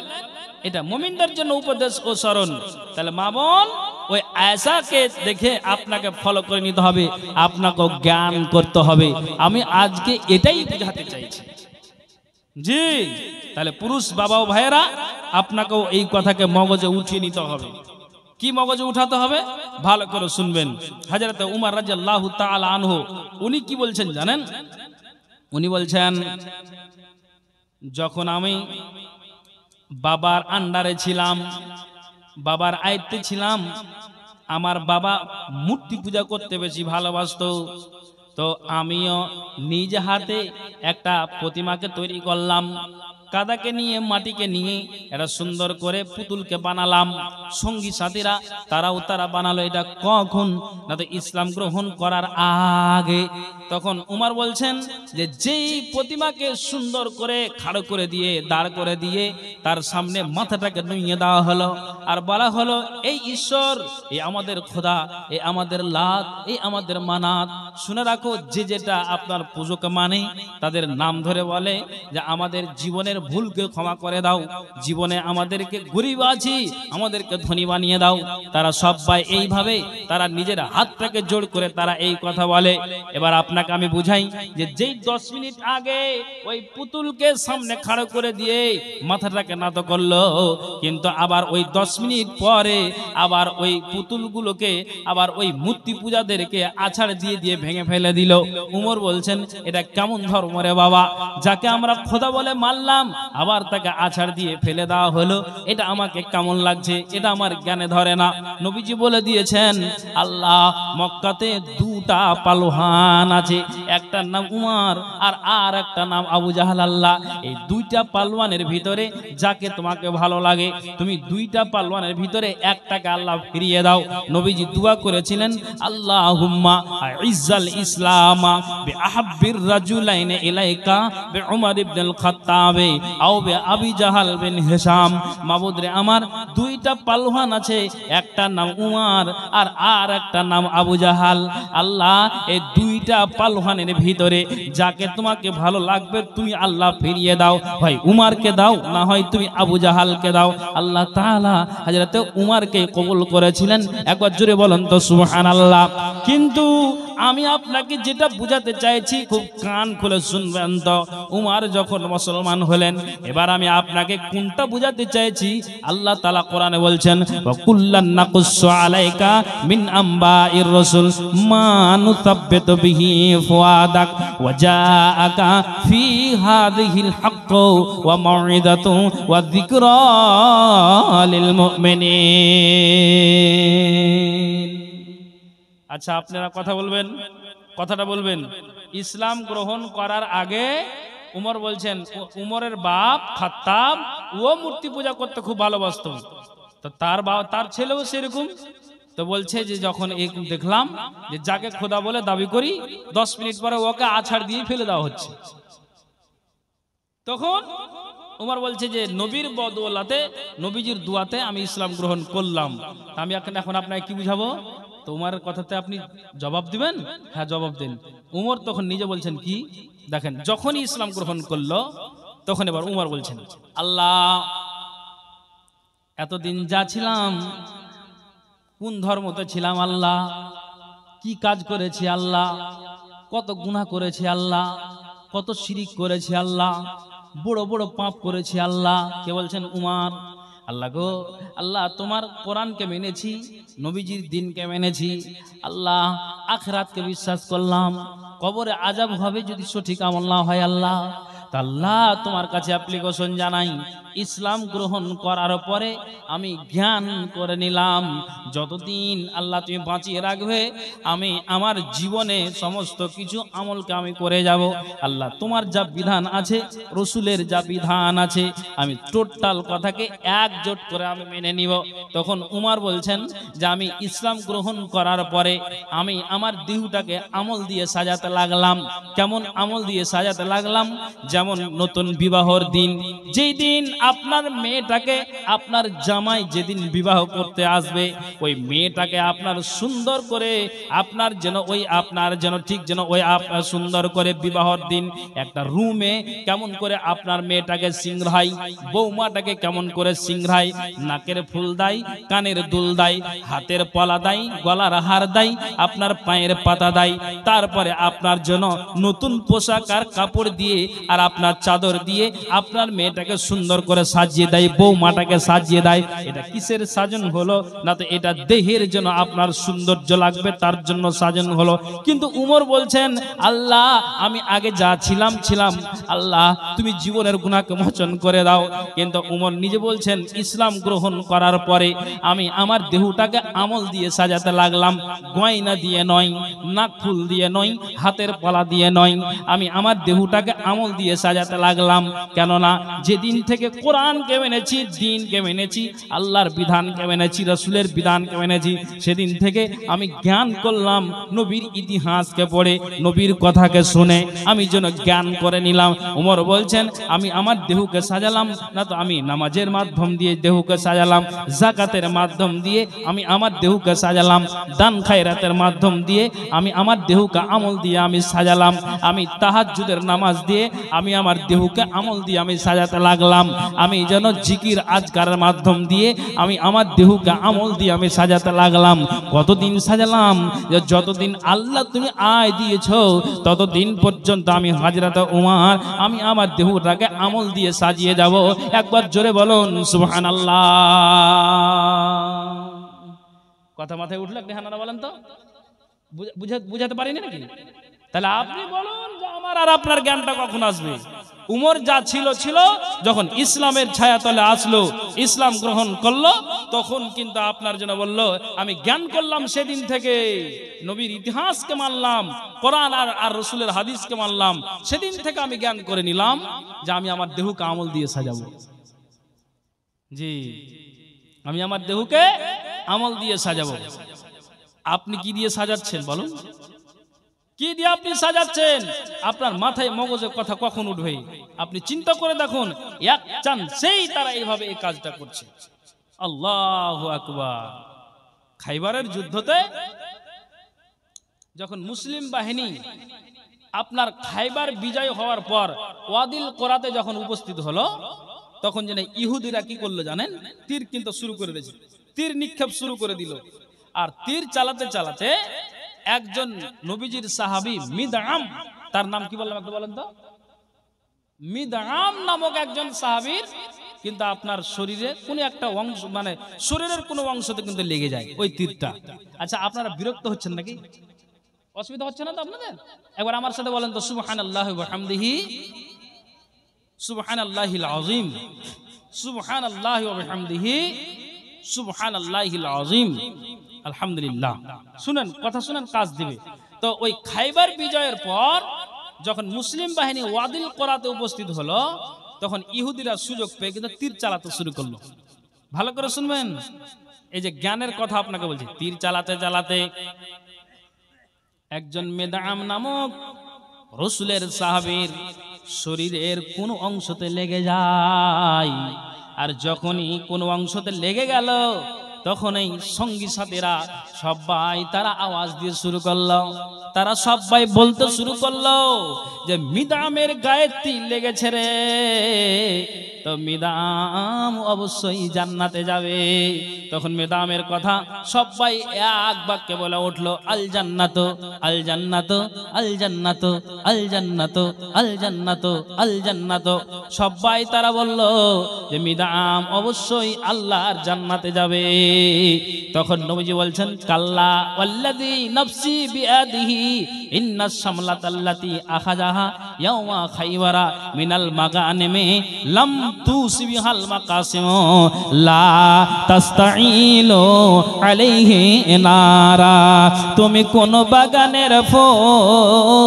এটা মুমিনদের জন্য উপদেশ ও স্মরণ। তাহলে মা বোন, ওই আয়েশাকে দেখে আপনাকে ফলো করে নিতে হবে, আপনাকে জ্ঞান করতে হবে। আমি আজকে এটাই বোঝাতে চাইছি। জি, তাহলে পুরুষ বাবা ও ভাইয়েরা, আপনাকেও এই কথাকে মগজে উঠিয়ে নিতে হবে। কি মগজে উঠাতে হবে? ভালো করে শুনবেন। হযরত উমর রাদিয়াল্লাহু তাআলা আনহু উনি কি বলছেন জানেন? উনি বলছেন, যখন আমি বাবার আন্ডারে ছিলাম, বাবার আয়ত্তে ছিলাম, আমার বাবা মূর্তি পূজা করতে বেশি ভালোবাসতো, তো আমিও নিজ হাতে একটা প্রতিমাকে তৈরি করলাম, কাদাকে নিয়ে মাটিকে নিয়ে এটা সুন্দর করে পুতুলকে বানালাম। সঙ্গী সাথীরা তারা বানালো, এটা কখন না তো ইসলাম গ্রহণ করার আগে। তখন উমর বলছেন যে যেই প্রতিমাকে সুন্দর করে খাড়ো করে দিয়ে দাঁড় করে দিয়ে তার সামনে মাথাটাকে নুইয়ে দেওয়া হলো আর বলা হলো, এই ঈশ্বর, এই আমাদের খোদা, এই আমাদের লাত, এই আমাদের মানাত, শুনে রাখো, যে যেটা আপনার পুজোকে মানে তাদের নাম ধরে বলে যে আমাদের জীবনের ভুলকে ক্ষমা করে দাও, জীবনে আমাদেরকে গরিব আছি আমাদেরকে ধনী বানিয়ে দাও। তারা সবাই এইভাবে তারা নিজের হাতটাকে জোড় করে তারা এই কথা বলে। এবার আপনাকে আমি বুঝাই যে যেই 10 মিনিট আগে ওই পুতুলকে সামনে খাড়ো করে দিয়ে মাথাটাকে নত করলো, কিন্তু আবার ওই 10 মিনিট পরে আবার ওই পুতুলগুলোকে আবার ওই মূর্তি পূজাদেরকে আছাড় দিয়ে দিয়ে ভেঙে ফেলে দিল। উমর বলছেন, এটা কেমন ধর্ম রে বাবা, যাকে আমরা খোদা বলে মানলাম আবার তাকে আছাড় দিয়ে ফেলে দেওয়া হলো, এটা আমাকে কেমন লাগছে, এটা আমার জ্ঞানে ধরে না। নবীজি বলে দিয়েছেন, আল্লাহ মক্কাতে দুটা পালোহান আছে, একটার নাম উমর আর একটা নাম আবু জাহাল। আল্লাহ এই দুইটা পালোয়ানের ভিতরে যাকে তোমাকে ভালো লাগে, তুমি দুইটা পালোয়ানের ভিতরে একটাকে আল্লাহ ফিরিয়ে দাও। নবীজি দোয়া করেছিলেন, আল্লাহুম্মা ইজ্জাল ইসলাম বিআহাব্বির রাজুলাইন ইলাইকা বিউমর ইবনুল খাত্তাব আও বিআবি জাহাল বিন হিশাম। মাবুদ রে, আমার দুইটা পালোয়ান আছে, একটা নাম উমর আর একটা নাম আবু জাহাল। আল্লাহ এই দুইটা পালোয়ানের ভিতরে যাকে তোমাকে ভালো লাগবে তুমি আল্লাহ ফিরিয়ে দাও, হয় উমরকে দাও না হয় তুমি আবু জাহালকে দাও। আল্লাহ তাআলা হযরত উমরকে কবুল করেছিলেন। একবার জোরে বলেন তো সুবহানাল্লাহ। কিন্তু আমি আপনাকে যেটা বুঝাতে চাইছি খুব কান খুলে শুনবেন তো। উমর যখন মুসলমান হলেন, এবার আমি আপনাকে কোনটা বুঝাতে চাইছি, আল্লাহ তাআলা কোরআনে বলছেন, ওয়া কুল্লান নাকুসু আলাইকা মিন আম্বাইর রাসূল মা নুসাব্বিতু বিহি ফুয়াদাক ওয়া জাআকা ফি হাযিহিল হক ওয়া মাউইযাতু ওয়া যিকরা লিল মুমিনিন। আচ্ছা, আপনারা কথা বলবেন, কথাটা বলবেন। ইসলাম গ্রহণ করার আগে উমর বলছেন, উমরের বাপ খাত্তাব ও মূর্তি পূজা করতে খুব ভালোবাসতো, তো তার ছেলেও সেরকম। তো বলছে যে যখন দেখলাম যে যাকে খোদা বলে দাবি করি 10 মিনিট পরে ওকে আছাড় দিয়ে ফেলে দেওয়া হচ্ছে, তখন উমর বলছে যে নবীর বদৌলতে, নবীজির দুয়াতে আমি ইসলাম গ্রহণ করলাম। আমি এখন আপনাকে কি বুঝাবো? তো উমরের কথাতে আপনি জবাব দিবেন? হ্যাঁ জবাব দেন। উমর তখন নিজে বলছেন কি, দেখেন যখনই ইসলাম গ্রহণ করলো তখন এবার উমর বলছেন, আল্লাহ এতদিন যা ছিলাম, কোন ধর্মতে ছিলাম আল্লাহ, কি কাজ করেছি আল্লাহ, কত গুনাহ করেছি আল্লাহ, কত শিরিক করেছি আল্লাহ, বড় বড় পাপ করেছি আল্লাহ। কে বলছেন? উমর। আল্লাহ গো, আল্লাহ তোমার কোরআনকে মেনেছি, নবীজির দিনকে মেনেছি, আল্লাহ আখিরাতকে বিশ্বাস করলাম, কবরে আযাব হবে যদি সঠিক আমল না হয় আল্লাহ, তা আল্লাহ তোমার কাছে অ্যাপ্লিকেশন জানাই, ইসলাম গ্রহণ করার পরে আমি জ্ঞান করে নিলাম যতদিন আল্লাহ তুমি বাঁচিয়ে রাখবে আমি আমার জীবনে সমস্ত কিছু আমলকে আমি করে যাব। আল্লাহ তোমার যা বিধান আছে, রসুলের যা বিধান আছে, আমি টোটাল কথাকে একজোট করে আমি মেনে নিব। তখন উমর বলছেন যে আমি ইসলাম গ্রহণ করার পরে আমি আমার দেহটাকে আমল দিয়ে সাজাতে লাগলাম। কেমন আমল দিয়ে সাজাতে লাগলাম? যেমন নতুন বিবাহর দিন, যেই দিন আপনার মেয়েটাকে আপনার জামাই যেদিন বিবাহ করতে আসবে, ওই মেয়েটাকে আপনার সুন্দর করে আপনার যেন ঠিক যেন ওই সুন্দর করে বিবাহর দিন একটা রুমে কেমন করে আপনার মেয়েটাকে সিংড়াই, বৌমাটাকে কেমন করে সিংড়াই, নাকের ফুল দেয়, কানের দুল দেয়, হাতের পলা দেয়, গলার হার দেয়, আপনার পায়ের পাতা দেয়, তারপরে আপনার জন্য নতুন পোশাক আর কাপড় দিয়ে আর আপনার চাদর দিয়ে আপনার মেয়েটাকে সুন্দর করে সাজিয়ে দেয়, বৌমাটাকে সাজিয়ে দেয়। এটা কিসের সাজন হলো? না তো এটা দেহের জন্য আপনার সৌন্দর্য লাগবে তার জন্য সাজন হলো। কিন্তু উমর বলছেন, আল্লাহ আমি আগে যা ছিলাম আল্লাহ তুমি জীবনের গুনাহকে মোচন করে দাও। কিন্তু উমর নিজে বলছেন ইসলাম গ্রহণ করার পরে আমি আমার দেহটাকে আমল দিয়ে সাজাতে লাগলাম, গয়না দিয়ে নয়, নাক ফুল দিয়ে নয়, হাতের পলা দিয়ে নয়, আমি আমার দেহটাকে আমল দিয়ে সাজাতে লাগলাম। কেননা যেদিন থেকে কোরআনকে মেনেছি, দিনকে মেনেছি, আল্লাহর বিধানকে মেনেছি, রসুলের বিধানকে মেনেছি, সেদিন থেকে আমি জ্ঞান করলাম নবীর ইতিহাসকে পড়ে, নবীর কথাকে শুনে আমি যেন জ্ঞান করে নিলাম। উমর বলছেন আমি আমার দেহকে সাজালাম, না তো আমি নামাজের মাধ্যম দিয়ে দেহকে সাজালাম, যাকাতের মাধ্যম দিয়ে আমি আমার দেহকে সাজালাম, দান খায়রাতের মাধ্যম দিয়ে আমি আমার দেহকে আমল দিয়ে আমি সাজালাম, আমি তাহাজ্জুদের নামাজ দিয়ে আমি আমার দেহকে আমল দিয়ে আমি সাজাতে লাগলাম, আমি যেন জিকির আজকারের মাধ্যম দিয়ে আমি আমার দেহকে আমল দিয়ে আমি সাজাতে লাগলাম। কতদিন সাজালাম? যতদিন আল্লাহ তুমি আয় দিয়েছো ততদিন পর্যন্ত আমি হযরত উমর আমি আমার দেহটাকে আমল দিয়ে সাজিয়ে যাব। একবার জোরে বলুন সুবহানাল্লাহ। কথা মাথায় উঠলো? আপনি হানারা বলেন তো, বুঝাতে পারিনি নাকি? তাহলে আপনি বলুন যে আমার আর আপনার জ্ঞানটা কখন আসবে? উমর যা ছিল, যখন ইসলামের ছায়াতলে আসলো, ইসলাম গ্রহণ করলো, তখন কিন্তু আপনার জন্য বললো আমি জ্ঞান করলাম, সেদিন থেকে নবীর ইতিহাসকে মানলাম, কোরআন আর রসুলের হাদিসকে মানলাম, সেদিন থেকে আমি জ্ঞান করে নিলাম যে আমি আমার দেহকে আমল দিয়ে সাজাবো। জি, আমি আমার দেহকে আমল দিয়ে সাজাবো। আপনি কি দিয়ে সাজাচ্ছেন বলুন? কি দিয়ে আপনি সাজাচ্ছেন? আপনার মাথায় মগজের কথা কখন উঠবে? আপনি চিন্তা করে দেখুন, এক চান্সেই তারা এইভাবে এই কাজটা করছে। আল্লাহু আকবার। খাইবারের যুদ্ধতে যখন মুসলিম বাহিনী আপনার খাইবার বিজয় হওয়ার পর ওয়াদিল কোরাতে যখন উপস্থিত হলো, তখন যেন ইহুদিরা কি করলো জানেন? তীর কিন্তু শুরু করে দিয়েছে, তীর নিক্ষেপ শুরু করে দিল। আর তীর চালাতে চালাতে একজন নবীজির সাহাবী মিদআম, তার নাম কি বললাম একটু বলেন তো? মিদআম নামক একজন সাহাবীর কিন্তু আপনার শরীরে কোনো একটা অংশ, মানে শরীরের কোনো অংশতে কিন্তু লেগে যায় ওই তীরটা। আচ্ছা, আপনারা বিরক্ত হচ্ছেন নাকি? অসুবিধা হচ্ছে না তো আপনাদের? একবার আমার সাথে বলেন তো সুবহানাল্লাহি ওয়া বিহামদিহি সুবহানাল্লাহিল আযীম, সুবহানাল্লাহি ওয়া বিহামদিহি সুবহানাল্লাহিল আযীম, আলহামদুলিল্লাহ। শুনেন, কথা শুনেন, কাজ দিবে। তো ওই খাইবার বিজয়ের পর যখন মুসলিম বাহিনী ওয়াদিল করাতে উপস্থিত হলো তখন ইহুদিরা সুযোগ পেয়ে কিন্তু তীর চালাতে শুরু করলো। ভালো করে শুনবেন, এই যে জ্ঞানের কথা আপনাকে বলছি। তীর চালাতে চালাতে একজন মেদাম নামক রসুলের সাহাবীর শরীরের কোন অংশতে লেগে যায়, আর যখনই কোনো অংশতে লেগে গেল তখন এই সঙ্গী সাথীরা সবাই তারা আওয়াজ দিয়ে শুরু করলো, তারা সবাই বলতে শুরু করলো যে মিদামের গায়ে তীর লেগেছে রে, তো মিদাম অবশ্যই জান্নাতে যাবে। তখন মিদামের কথা সবাই এক বাক্যে বলে উঠলো, আল জান্নাত আল জান্নাত আল জান্নাত আল জান্নাত আল জান্নাত আল জান্নাত। সবাই তারা বলল যে মিদাম অবশ্যই আল্লাহর জান্নাতে যাবে। তখন নবীজি বলছেন, কাল্লা ওয়াল্লাযী নাফসি বিয়াদিহি ইন্নাস শামলাতাল্লাতী আখাযাহা ইয়াওমা খাইবারা মিনাল মাগানিমি লাম তুসবিহাল মাকাসিম লা তাস্তাইলু আলাইহি নারা। তুমি কোন বাগানের ফুল,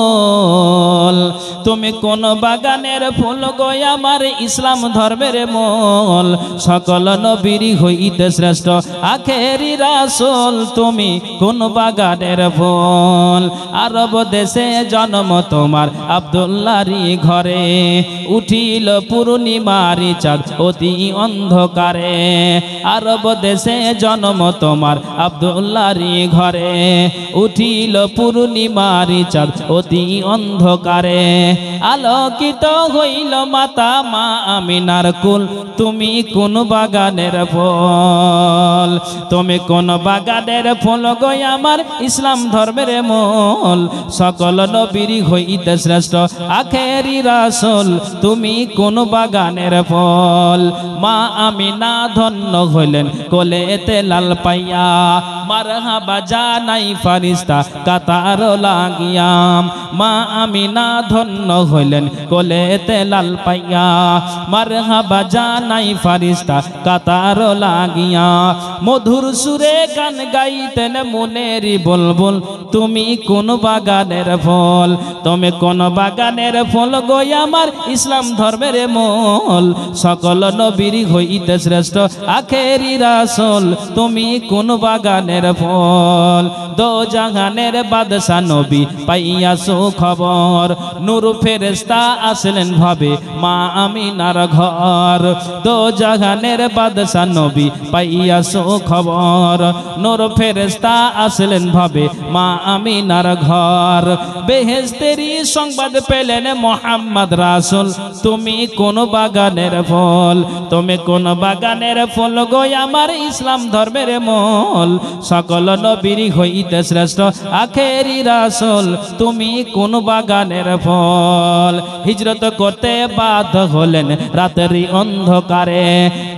তুমি কোন বাগানের ফুল গো আমার ইসলাম ধর্মের মূল, সকল নবীর হইতে শ্রেষ্ঠ আখেরি রাসূল, তুমি কোন বাগানের ফুল। আরব দেশে জন্ম তোমার আব্দুল্লাহরই ঘরে, উঠিল পূর্ণিমারি চাঁদ অতি অন্ধকারে। আরব দেশে জন্ম তোমার আব্দুল্লাহরই ঘরে, উঠিল পূর্ণিমারি চাঁদ অতি অন্ধকারে। আলোকিত হইল মাতা মা আমিনার কুল, তুমি কোন বাগানের ফুল, তুমি কোন বাগানের ফুল গো আমার ইসলাম ধর্মের মূল, সকল নবীর হইতে শ্রেষ্ঠ আখেরি রাসূল, তুমি কোন বাগানের ফুল। মা আমিনা ধন্য হইলেন কোলেতে লাল পাইয়া, মারহাবা জানাই ফারিস্তা কাতার লাগিয়া। মা আমিনা ধন্য হইলেন কোলেতে লাল পাইয়া, মারহাবা জানাই ফারিস্তা কাতার লাগিয়া। মধুর সুরে গান গাইতেন মনেরি বুলবুল, তুমি কোন বাগানের ফুল, তুমি কোন বাগানের ফুল গো আমার ইসলাম ধর্মের মূল, সকল নবীর হইতে শ্রেষ্ঠ আখেরি রাসূল, তুমি কোন বাগানের ফুল। দো জাহানের বাদশা নবী পাইয়া সুখবর, নূর ফেরেশতা আসলেন ভাবে মা আমিনার ঘর। দো জাহানের বাদশা নবী পাইয়া সুখবর, নূর ফেরেশতা আসলেন ভাবে মা আমিনার ঘর। বেহেশতেরি সংবাদ পেলেন মুহাম্মদ রাসূল, তুমি কোন বাগানের ফুল, তুমি কোন বাগানের ফুল গো আমার ইসলাম ধর্মের মূল, সকল নবীর হইতে শ্রেষ্ঠ আখেরি রাসূল, তুমি কোন বাগানের ফুল। হিজরত করতে বাধ্য হলেন রাতেরই অন্ধকারে,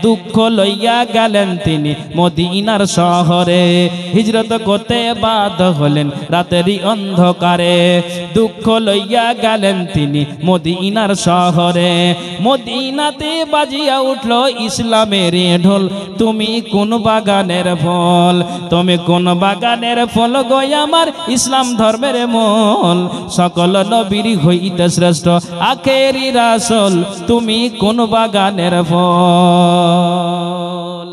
দুঃখ লইয়া গেলেন তিনি মদিনার শহরে। হিজরত করতে বাধ্য হলেন রাতেরই অন্ধকারে, দুঃখ লইয়া গেলেন তিনি মদিনার শহরে। মদিনাতে বাজিয়া উঠল ইসলামের ঢোল, তুমি কোন বাগানের ফুল, তুমি কোন বাগানের ফুল গো আমার ইসলাম ধর্মের মূল, সকল নবীর হইতে শ্রেষ্ঠ আখেরি রাসূল, তুমি কোন বাগানের ফুল।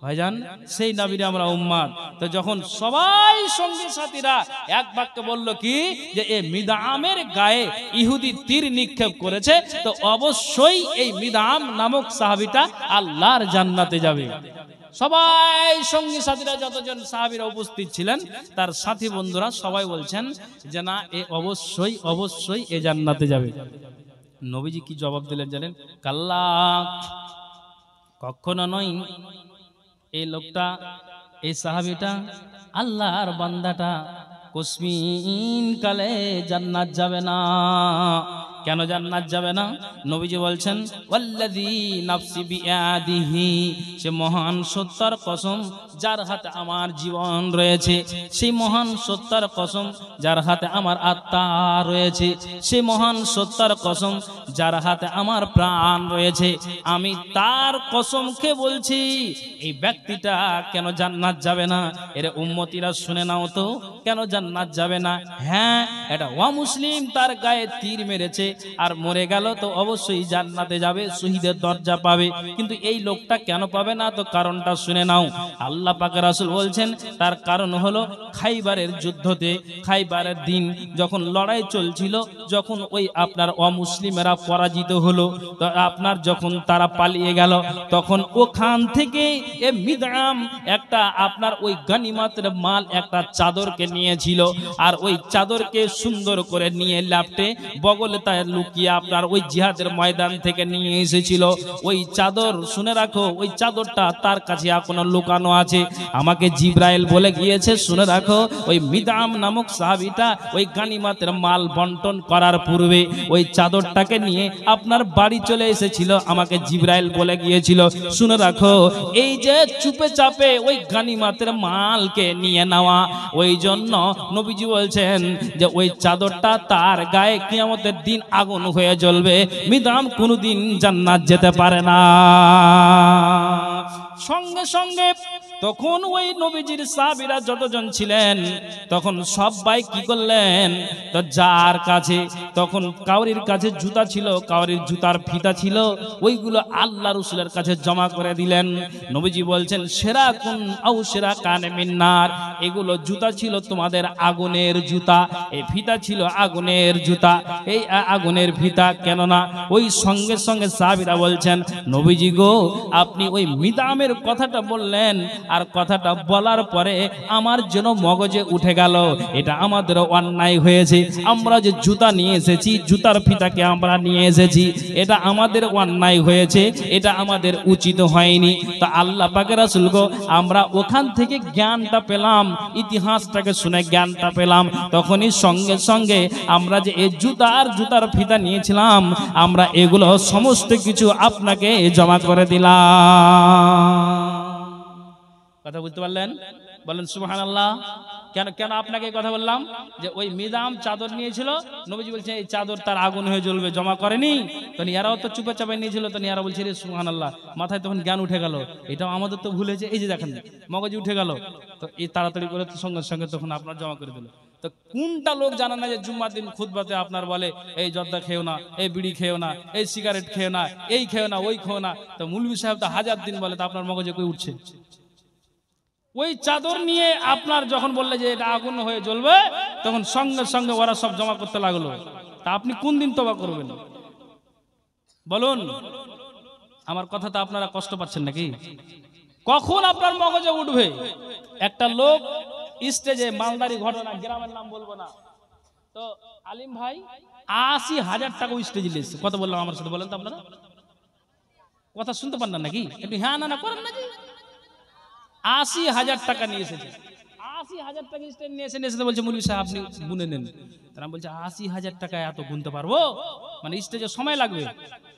ভাইজান, সেই নবীর আমরা উম্মত। তো যখন সবাই সঙ্গী সাথীরা এক বাক্যে বলল কি যে এই মিদামের গায়ে ইহুদি তীর নিক্ষেপ করেছে, তো অবশ্যই এই মিদাম নামক সাহাবীটা আল্লাহর জান্নাতে যাবে। সবাই সঙ্গী সাথীরা যতজন সাহাবীরা উপস্থিত ছিলেন তার সাথী বন্ধুরা সবাই বলছেন যে না, এ অবশ্যই অবশ্যই এ জান্নাতে যাবে। নবীজি কি জবাব দিলেন জানেন? কাল্লা, কখনো নয়। এই লোকটা, এই সাহাবীটা, আল্লাহর বান্দাটা কোসমিন কালে জান্নাত যাবে না। কেন জান্নাত যাবে না? নবীজি বলছেন ওয়াল্লাযী নাফসি বিয়াদিহি, সে মহান সত্তার কসম যার হাতে আমার জীবন রয়েছে, সেই মহান সত্তার কসম যার হাতে আমার আত্মা রয়েছে, সেই মহান সত্তার কসম যার হাতে আমার প্রাণ রয়েছে, আমি তার কসমকে বলছি এই ব্যক্তিটা কেন জান্নাত যাবে না? এর উম্মতিরা শুনে নাও তো, কেন জান্নাত যাবে না? হ্যাঁ, এটা অমুসলিম তার গায়ে তীর মেরেছে আর মরে গেল, তো অবশ্যই জান্নাতে যাবে, শহীদের দরজা পাবে। কিন্তু এই লোকটা কেন পাবে না? তো কারণটা শুনে নাও। আল্লাহ পাকের রাসূল বলছেন তার কারণ হলো খাইবারের যুদ্ধতে, খাইবারের দিন যখন লড়াই চলছিল, যখন ওই আপনার অমুসলিমেরা পরাজিত হলো, তো আপনার যখন তারা পালিয়ে গেল, তখন ওখান থেকে এ মিদআম একটা আপনার ওই গনিমতের মাল একটা চাদরকে নিয়েছিল, আর ওই চাদরকে সুন্দর করে নিয়ে ল্যাপটে বগলে তাই লুকিয়ে আপনার ওই জিহাদের ময়দান থেকে নিয়ে এসেছিল। ওই চাদর শুনে রাখো, ওই চাদরটা তার কাছে এখনো লুকানো আছে। আমাকে জিব্রাইল বলে গিয়েছে, শুনে রাখো, ওই মিদআম নামক সাহাবীটা ওই গনিমতের মাল বন্টন করার পূর্বে ওই চাদরটাকে নিয়ে আপনার বাড়ি চলে এসেছিল। আমাকে জিব্রাইল বলে গিয়েছিল, শুনে রাখো, এই যে চুপে চাপে ওই গনিমতের মালকে নিয়ে নেওয়া, ওই জন্য নবীজি বলছেন যে ওই চাদরটা তার গায়ে কিয়ামতের দিন আগুন হয়ে জ্বলবে, মিদআম কোনোদিন জান্নাত যেতে পারে না। সঙ্গে সঙ্গে তখন ওই নবীজির সাহাবীরা যতজন ছিলেন তখন সবাই কি করলেন, তো যার কাছে তখন কাউরির কাছে জুতা ছিল, কাউরির জুতার ফিতা ছিল, ওইগুলো আল্লাহ রাসূলের কাছে জমা করে দিলেন। নবীজি বলছেন সেরা কুন আও সেরা কানে মিন্নার, এগুলো জুতা ছিল তোমাদের আগুনের জুতা, এই ফিতা ছিল আগুনের জুতা, এই আগুনের ফিতা। কেননা ওই সঙ্গে সঙ্গে সাহাবীরা বলছেন নবীজি গো, আপনি ওই মিদআমের কথাটা বললেন, আর কথাটা বলার পরে আমার যেন মগজে উঠে গেল এটা আমাদের অন্যায় হয়েছে, আমরা যে জুতা নিয়ে এসেছি, জুতার ফিতাকে আমরা নিয়ে এসেছি, এটা আমাদের অন্যায় হয়েছে, এটা আমাদের উচিত হয়নি। তা আল্লাহ পাকের রাসূল গো, আমরা ওখান থেকে জ্ঞানটা পেলাম, ইতিহাসটাকে শুনে জ্ঞানটা পেলাম, তখনই সঙ্গে সঙ্গে আমরা যে এই জুতার ফিতা নিয়েছিলাম, আমরা এগুলো সমস্ত কিছু আপনাকে জমা করে দিলাম। কথা বুঝতে পারলেন? বলেন সুবহানাল্লাহ। কেন কেন আপনাকে কথা বললাম যে ওই মিদআম চাদর নিয়েছিল, নবীজি বলছেন এই চাদর তার আগুন হয়ে জ্বলবে, জমা করেনি, তখন এরাও তো চুপে চাপে নিয়েছিল, তখন এরা বলছে রে সুবহানাল্লাহ, মাথায় তখন জ্ঞান উঠে গেল, এটাও আমাদের তো ভুল হয়েছে, এই যে দেখেন মগজে উঠে গেল, তো এই তাড়াতাড়ি করে তো সঙ্গে সঙ্গে তখন আপনার জমা করে দিল। তো কোনটা লোক জানা না যে জুম্মার দিন খুতবাতে আপনার বলে এই জর্দা খেও না, এই বিড়ি খেও না, এই সিগারেট খেও না, এই খেও না, ওই খেও না, তো মৌলভী সাহেব তো হাজার দিন বলে, তো আপনার মগজে কই উঠছে? ওই চাদর নিয়ে আপনার যখন বললে যে এটা আগুন হয়ে জ্বলবে, তখন সঙ্গে সঙ্গে ওরা সব জমা করতে লাগলো। তা আপনি কোন দিন তওবা করবেন বলুন? আমার কথাটা আপনারা কষ্ট পাচ্ছেন নাকি? কখন আপনার মগজে উঠবে? একটা লোক স্টেজে, মালদারি ঘটনা, গ্রামের নাম বলবো না, তো আলিম ভাই ৮০,০০০ টাকা স্টেজে নিয়েছে। কত বললাম আমার সাথে বলেন তো আপনারা? কথা শুনতে পান না নাকি? একটু হ্যাঁ না করেন নাকি? ৮০,০০০ টাকা নিয়ে এসেছে। ৮০,০০০ টাকা স্টেজ নিয়ে এসে বলছে মৌলভী সাহেব আপনি গুনে নেন। তারা বলছে ৮০,০০০ টাকা এত গুনতে পারবো? মানে স্টেজে সময় লাগবে।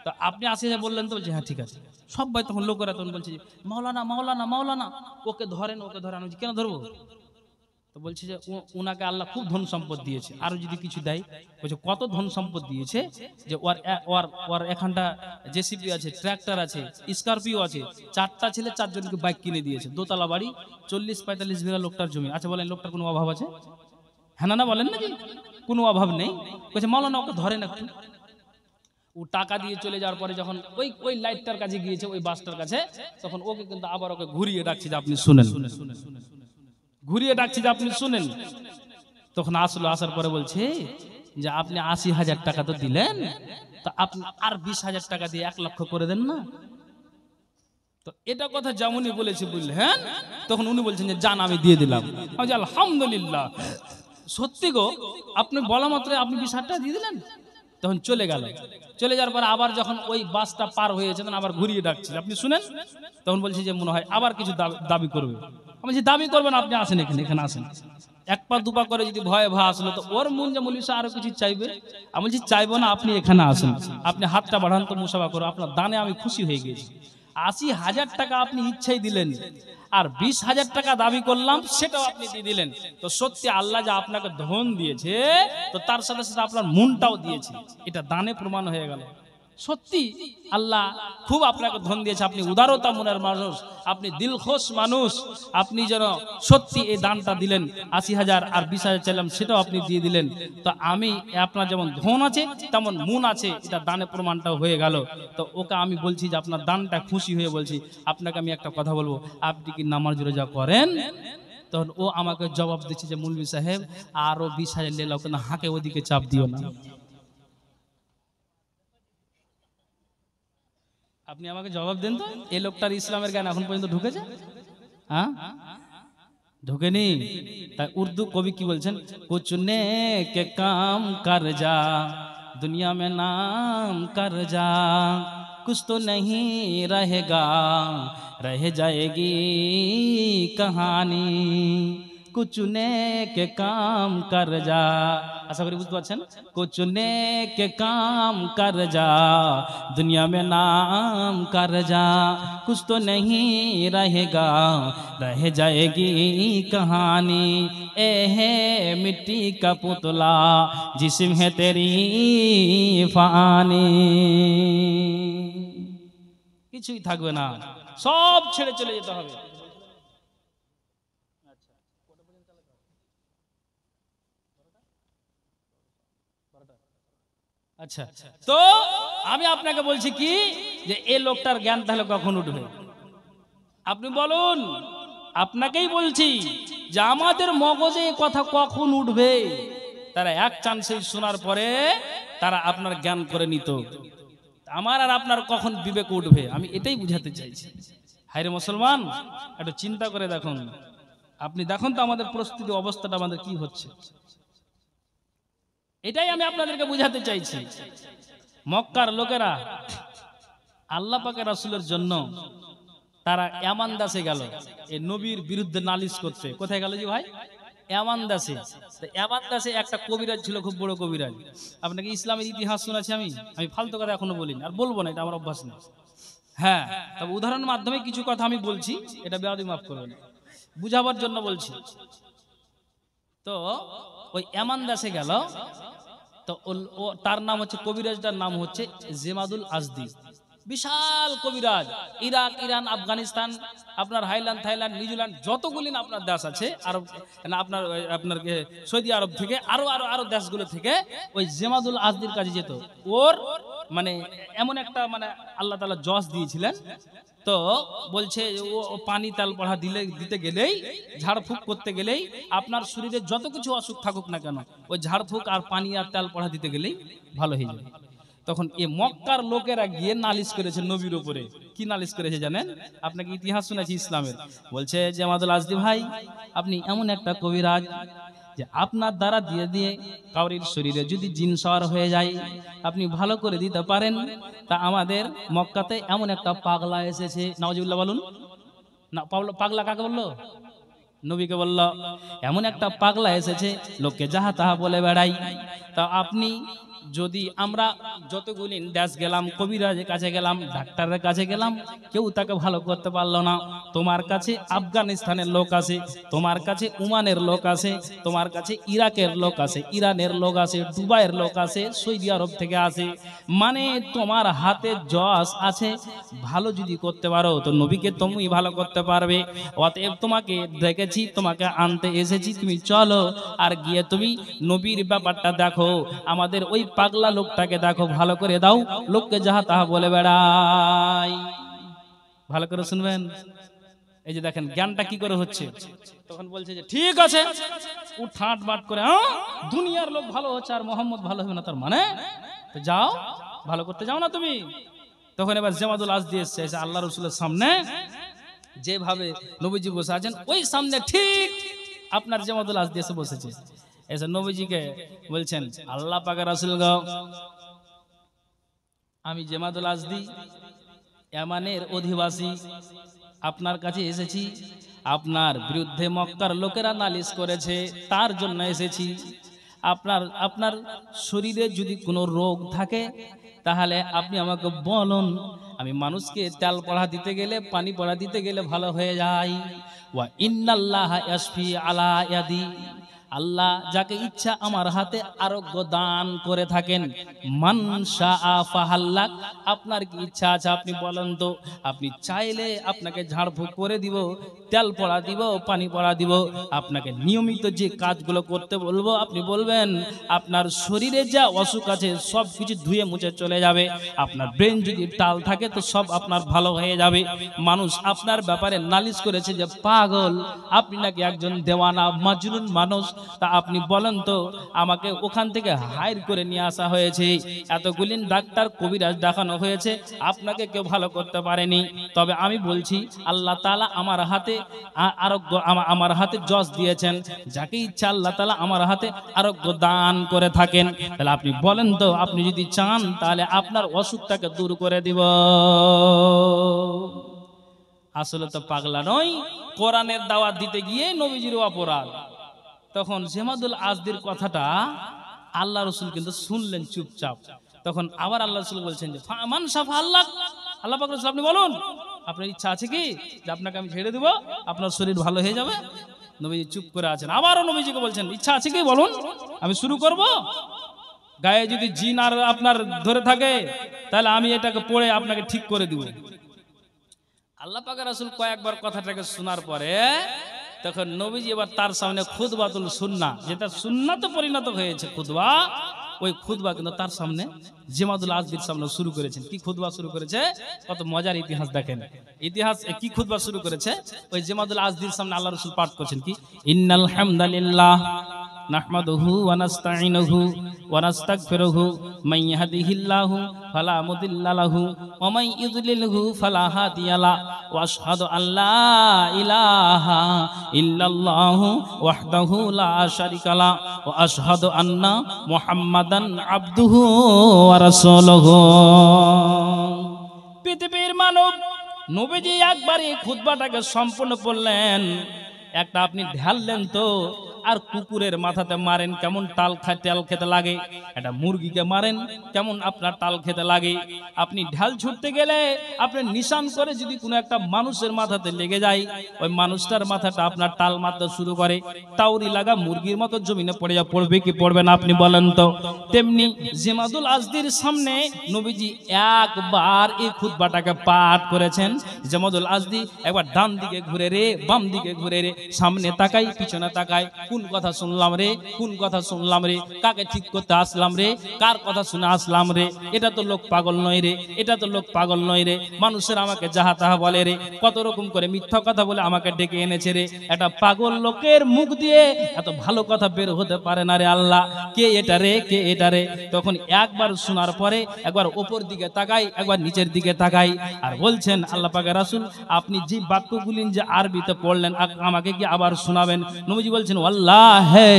তো আপনি ৮০,০০০ বললেন, তো বলছে হ্যাঁ ঠিক আছে। সবাই তখন লোকেরা তখন বলছে মাওলানা মাওলানা মাওলানা, ওকে ধরেন ওকে ধরেন। কেন ধরবো? তো বলছে যে উনাকে আল্লাহ খুব ধন সম্পদ দিয়েছে, আরো যদি কিছু দেয়। বলছে কত ধন সম্পদ দিয়েছে যে ওর এখানটা জেসিপি আছে, ট্র্যাক্টর আছে, স্করপিও আছে, 4টা ছেলে 4 জনকে বাইক কিনে দিয়েছে, দোতলা বাড়ি, 40-45 বিঘা লোকটার জমি। আচ্ছা বলেন লোকটার কোনো অভাব আছে? হ্যাঁ না বলেন নাকি? কোনো অভাব নেই। বলছে মাওলানা ওকে ধরেন একটু। ও টাকা দিয়ে চলে যাওয়ার পরে যখন ওই লাইটটার কাছে গিয়েছে, ওই বাসটার কাছে, তখন ওকে কিন্তু আবার ওকে ঘুরিয়ে ডাকছে যে আপনি শুনেন, ঘুরিয়ে ডাকছি যে আপনি শুনেন। তখন আসলো, আসার পরে বলছে যে আপনি ৮০,০০০ টাকা তো দিলেন, তো আপনি আর ২০,০০০ টাকা দিয়ে ১ লক্ষ করে দেন না। তো এটা কথা যেমনই বলেছে বুঝলেন, তখন উনি বলছেন যে জান আমি দিয়ে দিলাম। আমি যে আলহামদুলিল্লাহ, সত্যি গো, আপনি বলা মাত্র আপনি ২০,০০০ টাকা দিয়ে দিলেন। তখন চলে গেল। চলে যাওয়ার পর আবার যখন ওই বাসটা পার হয়েছে, তখন আবার ঘুরিয়ে ডাকছে আপনি শুনেন। তখন বলছে যে মনে হয় আবার কিছু দাবি করবে। আমি যে দাবি করবেন, আপনি আসেন এখানে আসেন। এক পা দুপা করে যদি ভয়ে ভয় আসলো তো ওর মন যে মৌলভী সাহেব আরো কিছু চাইবে। আমি বলছি চাইবো না, আপনি এখানে আসুন, আপনি হাতটা বাড়ান তো মুসাফা করো, আপনার দানে আমি খুশি হয়ে গেছি। ৮০,০০০ টাকা আপনি ইচ্ছাই দিলেন, আর ২০,০০০ টাকা দাবি করলাম সেটাও আপনি দিয়ে দিলেন। তো সত্যি আল্লাহ যা আপনাকে ধন দিয়েছে তো তার সাথে সাথে আপনার মনটাও দিয়েছে, এটা দানে প্রমাণ হয়ে গেল। সত্যি আল্লাহ খুব আপনাকে ধন দিয়েছে, আপনি উদারতা মনের মানুষ, আপনি দিলখোশ মানুষ, আপনি যেন সত্যি এই দানটা দিলেন। ৮০,০০০ আর ২০,০০০ চাইলাম সেটাও আপনি দিয়ে দিলেন। তো আমি আপনার যেমন ধন আছে তেমন মন আছে, এটা দানে প্রমাণটাও হয়ে গেল। তো ওকে আমি বলছি যে আপনার দানটা খুশি হয়ে বলছি, আপনাকে আমি একটা কথা বলবো, আপনি কি নামাজ রোজা করেন? তখন ও আমাকে জবাব দিচ্ছে যে মৌলভী সাহেব আরো ২০,০০০ লেলাও, কিন্তু হাঁকে ওদিকে চাপ দিও না। আপনি আমাকে জবাব দেন তো, এই লোকটার ইসলামের জ্ঞান এখন পর্যন্ত ঢুকেছে? হ্যাঁ, ঢুকেনি। তাই উর্দু কবি কি বলছেন, কুছ নে কে কাম কর যা দুনিয়া মে নাম কর যা, कुछ तो नहीं रहेगा रह जाएगी कहानी, कुछ नेक काम कर जा। আশা করি বুঝতে পারছেন, कुछ नेक काम कर जा दुनिया में नाम कर जा, कुछ तो नहीं रहेगा रह जाएगी कहानी, ए है मिट्टी का पुतला जिस्म है तेरी फानी। কিছুই থাকবে না, সব ছেড়ে চলে যেতে হবে। আচ্ছা, তো আমি আপনাকে বলছি কি যে এই লোকটার জ্ঞান তাহলে কখন উঠবে? আপনি বলুন, আপনাকেই বলছি যে আমাদের মগজে এই কথা কখন উঠবে? তারা এক চান্সে শোনার পরে তারা আপনার জ্ঞান করে নিত, আমার আর আপনার কখন বিবেক উঠবে? আমি এটাই বুঝাতে চাইছি। হায়রে মুসলমান, একটু চিন্তা করে দেখুন, আপনি দেখুন তো আমাদের প্রস্তুতি অবস্থাটা আমাদের কি হচ্ছে, এটাই আমি আপনাদেরকে বুঝাতে চাইছি। মক্কার লোকেরা আল্লাহ পাকের রাসূলের জন্য তারা ইয়ামান দেশে গেল এই নবীর বিরুদ্ধে নালিশ করতে। কোথায় গেল জি ভাই? ইয়ামান দেশে। তো ইয়ামান দেশে একটা কবিরাজ ছিল, খুব বড় কবিরাজ। আপনাকে ইসলামের ইতিহাস শোনাচ্ছি আমি ফালতু কথা এখনো বলিনি, আর বলবো না, এটা আমার অভ্যাস নেই। হ্যাঁ, তবে উদাহরণের মাধ্যমে কিছু কথা আমি বলছি, এটা বেয়াদবি মাফ করবেন, বুঝাবার জন্য বলছি। তো ওই ইয়ামান দেশে গেল, তো তার নাম হচ্ছে, কবিরাজটার নাম হচ্ছে জেমাদুল আজদি। বিশাল কবিরাজ, ইরাক, ইরান, আফগানিস্তান, আপনার হাইল্যান্ড, থাইল্যান্ড, নিউজিল্যান্ড, যতগুলি না আপনার দেশ আছে আরব, না আপনার আপনার সৌদি আরব থেকে আরো আরো আরো দেশগুলো থেকে ওই জেমাদুল আজদির কাছে যেত। ওর মানে এমন একটা মানে আল্লাহ তাআলা জশ দিয়েছিলেন, তো বলছে ও পানি তাল পড়া দিতে গেলেই, ঝাড়ফুঁক করতে গেলেই, আপনার শরীরে যত কিছু অসুখ থাকুক না কেন, ওই ঝাড়ফুঁক আর পানি আর তাল পড়া দিতে গেলেই ভালো হয়ে যাবে। তখন এ মক্কার লোকেরা গিয়ে নালিশ করেছে নবীর উপরে। কি নালিশ করেছে জানেন? আপনাকে ইতিহাস শুনেছি ইসলামের। বলছে যে আমাদের আজদি ভাই, আপনি এমন একটা কবিরাজ যে আপনার দ্বারা দিয়ে দিয়ে কাউরির শরীরে যদি জিন সওয়ার হয়ে যায় আপনি ভালো করে দিতে পারেন। তা আমাদের মক্কাতে এমন একটা পাগলা এসেছে, নাউজুবিল্লাহ বলুন না, পাগলা কাকে বললো? নবীকে বলল, এমন একটা পাগলা এসেছে লোককে যাহা তাহা বলে বেড়াই। তা আপনি যদি, আমরা যতগুলি দেশ গেলাম, কবিরাজের কাছে গেলাম, ডাক্তারের কাছে গেলাম, কেউ তাকে ভালো করতে পারলো না। তোমার কাছে আফগানিস্তানের লোক আছে, তোমার কাছে ওমানের লোক আছে, তোমার কাছে ইরাকের লোক আছে, ইরানের লোক আছে, দুবাইয়ের লোক আছে, সৌদি আরব থেকে আছে, মানে তোমার হাতে জশ আছে। ভালো যদি করতে পারো তো নবীকে তুমি ভালো করতে পারবে। অতএব তোমাকে দেখেছি, তোমাকে আনতে এসেছি, তুমি চলো আর গিয়ে তুমি নবীর ব্যাপারটা দেখো, আমাদের ওই পাগলা লোকটাকে দেখো, ভালো করে দাও, লোককে যাহা তাহা বলে বেড়াই। ভালো করে শুনবেন, এই যে দেখেন জ্ঞানটা কি করে হচ্ছে। তখন বলছে যে ঠিক আছে, ও ঠাট বাট করে, দুনিয়ার লোক ভালো হচ্ছে আর মোহাম্মদ ভালো হবে না, তার মানে তো যাও ভালো করতে যাও না তুমি। তখন এবার জেমাদুল আজদি এসেছে, আল্লাহ রসুলের সামনে যেভাবে নবীজি বসে আছেন ওই সামনে ঠিক আপনার জেমাদুল আজদি এসে বসেছে। এসে নবীজিকে বলছেন, আল্লাহ পাকের রাসূল গো, আমি জেমাদুল আজদি ইয়ামানের অধিবাসী, আপনার কাছে এসেছি, আপনার বিরুদ্ধে মক্কার লোকেরা নালিশ করেছে, তার জন্য এসেছি। আপনার শরীরে যদি কোনো রোগ থাকে তাহলে আপনি আমাকে বলুন, আমি মানুষকে তেল পড়া দিতে গেলে, পানি পড়া দিতে গেলে ভালো হয়ে যায়। ওয়া ইন্নাল্লাহা ইয়াশফি আলা ইয়াদি, আল্লাহ যাকে ইচ্ছা আমার হাতে আরোগ্য দান করে থাকেন। মান শাআ ফাহাল্লাক, আপনার কি ইচ্ছা আছে আপনি বলেন তো, আপনি চাইলে আপনাকে ঝাড়ফুঁক করে দিব, তেল পড়া দিব, পানি পড়া দিব, আপনাকে নিয়মিত যে কাজগুলো করতে বলবো আপনি বলবেন, আপনার শরীরে যা অসুখ আছে সব কিছু ধুয়ে মুছে চলে যাবে। আপনার ব্রেন যদি টাল থাকে তো সব আপনার ভালো হয়ে যাবে। মানুষ আপনার ব্যাপারে নালিশ করেছে যে পাগল, আপনি নাকি একজন দেওয়ানা মাজনুন মানুষ, তা আপনি বলেন তো, আমাকে ওখান থেকে হায়ার করে নিয়ে আসা হয়েছে, এতগুলি ডাক্তার কবিরাজ দেখানো হয়েছে, আপনাকে কেউ ভালো করতে পারেনি। তবে আমি বলছি আল্লাহ তাআলা আমার হাতে আরোগ্য, আমার হাতে যশ দিয়েছেন, যাকে ইচ্ছা আল্লাহ তাআলা আমার হাতে আরোগ্য দান করে থাকেন। তাহলে আপনি বলেন তো, আপনি যদি চান তাহলে আপনার অসুখটাকে দূর করে দিব। আসলে তো পাগলা নয়, কোরআনের দাওয়াত দিতে গিয়ে নবীজির অপরাধ। তখন জেমাদুল আজদির কথাটা আল্লাহ রসুল কিন্তু শুনলেন চুপচাপ। তখন আবার আল্লাহ রসুল বলছেন যে মান শাফা আল্লাহ, আল্লাহ পাক রসুল আপনি বলুন, আপনার ইচ্ছা আছে কি যে আপনাকে আমি ছেড়ে দিব, আপনার শরীর ভালো হয়ে যাবে? নবীজি চুপ করে আছেন। আবারও নবীজিকে বলছেন ইচ্ছা আছে কি বলুন, আমি শুরু করব। গায়ে যদি জিন আর আপনার ধরে থাকে তাহলে আমি এটাকে পড়ে আপনাকে ঠিক করে দিব। আল্লাহ পাক রাসূল কয়েকবার কথাটাকে শোনার পরে তখন নবীজি এবার তার সামনে খুতবাতুল সুন্নাহ, যেটা সুন্নাতে পরিণত হয়েছে খুতবা, ওই খুতবা কিন্তু তার সামনে জেমাদুল আজদির সামনে শুরু করেছেন। কি খুতবা শুরু করেছে, কত মজার ইতিহাস দেখেন। ইতিহাস কি খুতবা শুরু করেছে, ওই জেমাদুল আজদির সামনে আল্লাহ রাসূল পাঠ করছেন কি, ইন্নাল হামদালিল্লাহ নাহমাদুহু ওয়া নাস্তাঈনুহু ওয়া নাস্তাগফিরুহু মান ইয়াহদিহিল্লাহু ফালা মুদিল্লা লাহু ওয়া মান ইউদ্লিলহু ফালা হাদিয়া লাহু ওয়া আশহাদু আল্লা ইলাহা ইল্লাল্লাহু ওয়াহদাহু লা শারীকা লাহু ওয়া আশহাদু আন্না মুহাম্মাদান আবদুহু ওয়া রাসূলুহু। পৃথিবীর মানব নবীজি একবার এই খুতবাটাকে সম্পূর্ণ পড়লেন। একটা আপনি ঢাললেন তো, আর কুকুরের মাথাতে মারেন কেমন টাল খেতে লাগে, এটা মুরগিকে মারেন কেমন আপনার টাল খেতে লাগে। আপনি ঢাল ছুটতে গেলে আপনি নিশান করে যদি কোনো একটা মানুষের মাথাতে লেগে যায়, ওই মানুষটার মাথাটা আপনার টাল মারতে শুরু করে, তাওরি লাগা মুরগির মতো জমিনে পড়বে কি পড়বে না আপনি বলেন তো। তেমনি জেমাদুল আজদির সামনে নবীজি একবার এই খুতবাটাকে পাঠ করেছেন। জেমাদুল আজদি একবার ডান দিকে ঘুরে রে, বাম দিকে ঘুরে রে, সামনে তাকাই পিছনে তাকাই, কোন কথা শুনলাম রে, কোন কথা শুনলাম রে, কাকে ঠিক করতে আসলাম রে, কার কথা শুনে আসলাম রে, এটা তো লোক পাগল নয় রে, এটা তো লোক পাগল নয় রে, মানুষের আমাকে যাহা তাহা বলে রে, কত রকম করে মিথ্যা কথা বলে আমাকে ডেকে এনেছে রে, এটা পাগল লোকের মুখ দিয়ে এত ভালো কথা বের হতে পারে না রে আল্লাহ, কে এটা রে, কে এটা রে। তখন একবার শোনার পরে একবার উপর দিকে তাকাই, একবার নিচের দিকে তাকাই, আর বলছেন আল্লাহ পাকের রাসূল আপনি যে বাক্যগুলি যে আরবিতে পড়লেন আমাকে কি আবার শোনাবেন? নবীজি বলছেন আল্লাহে,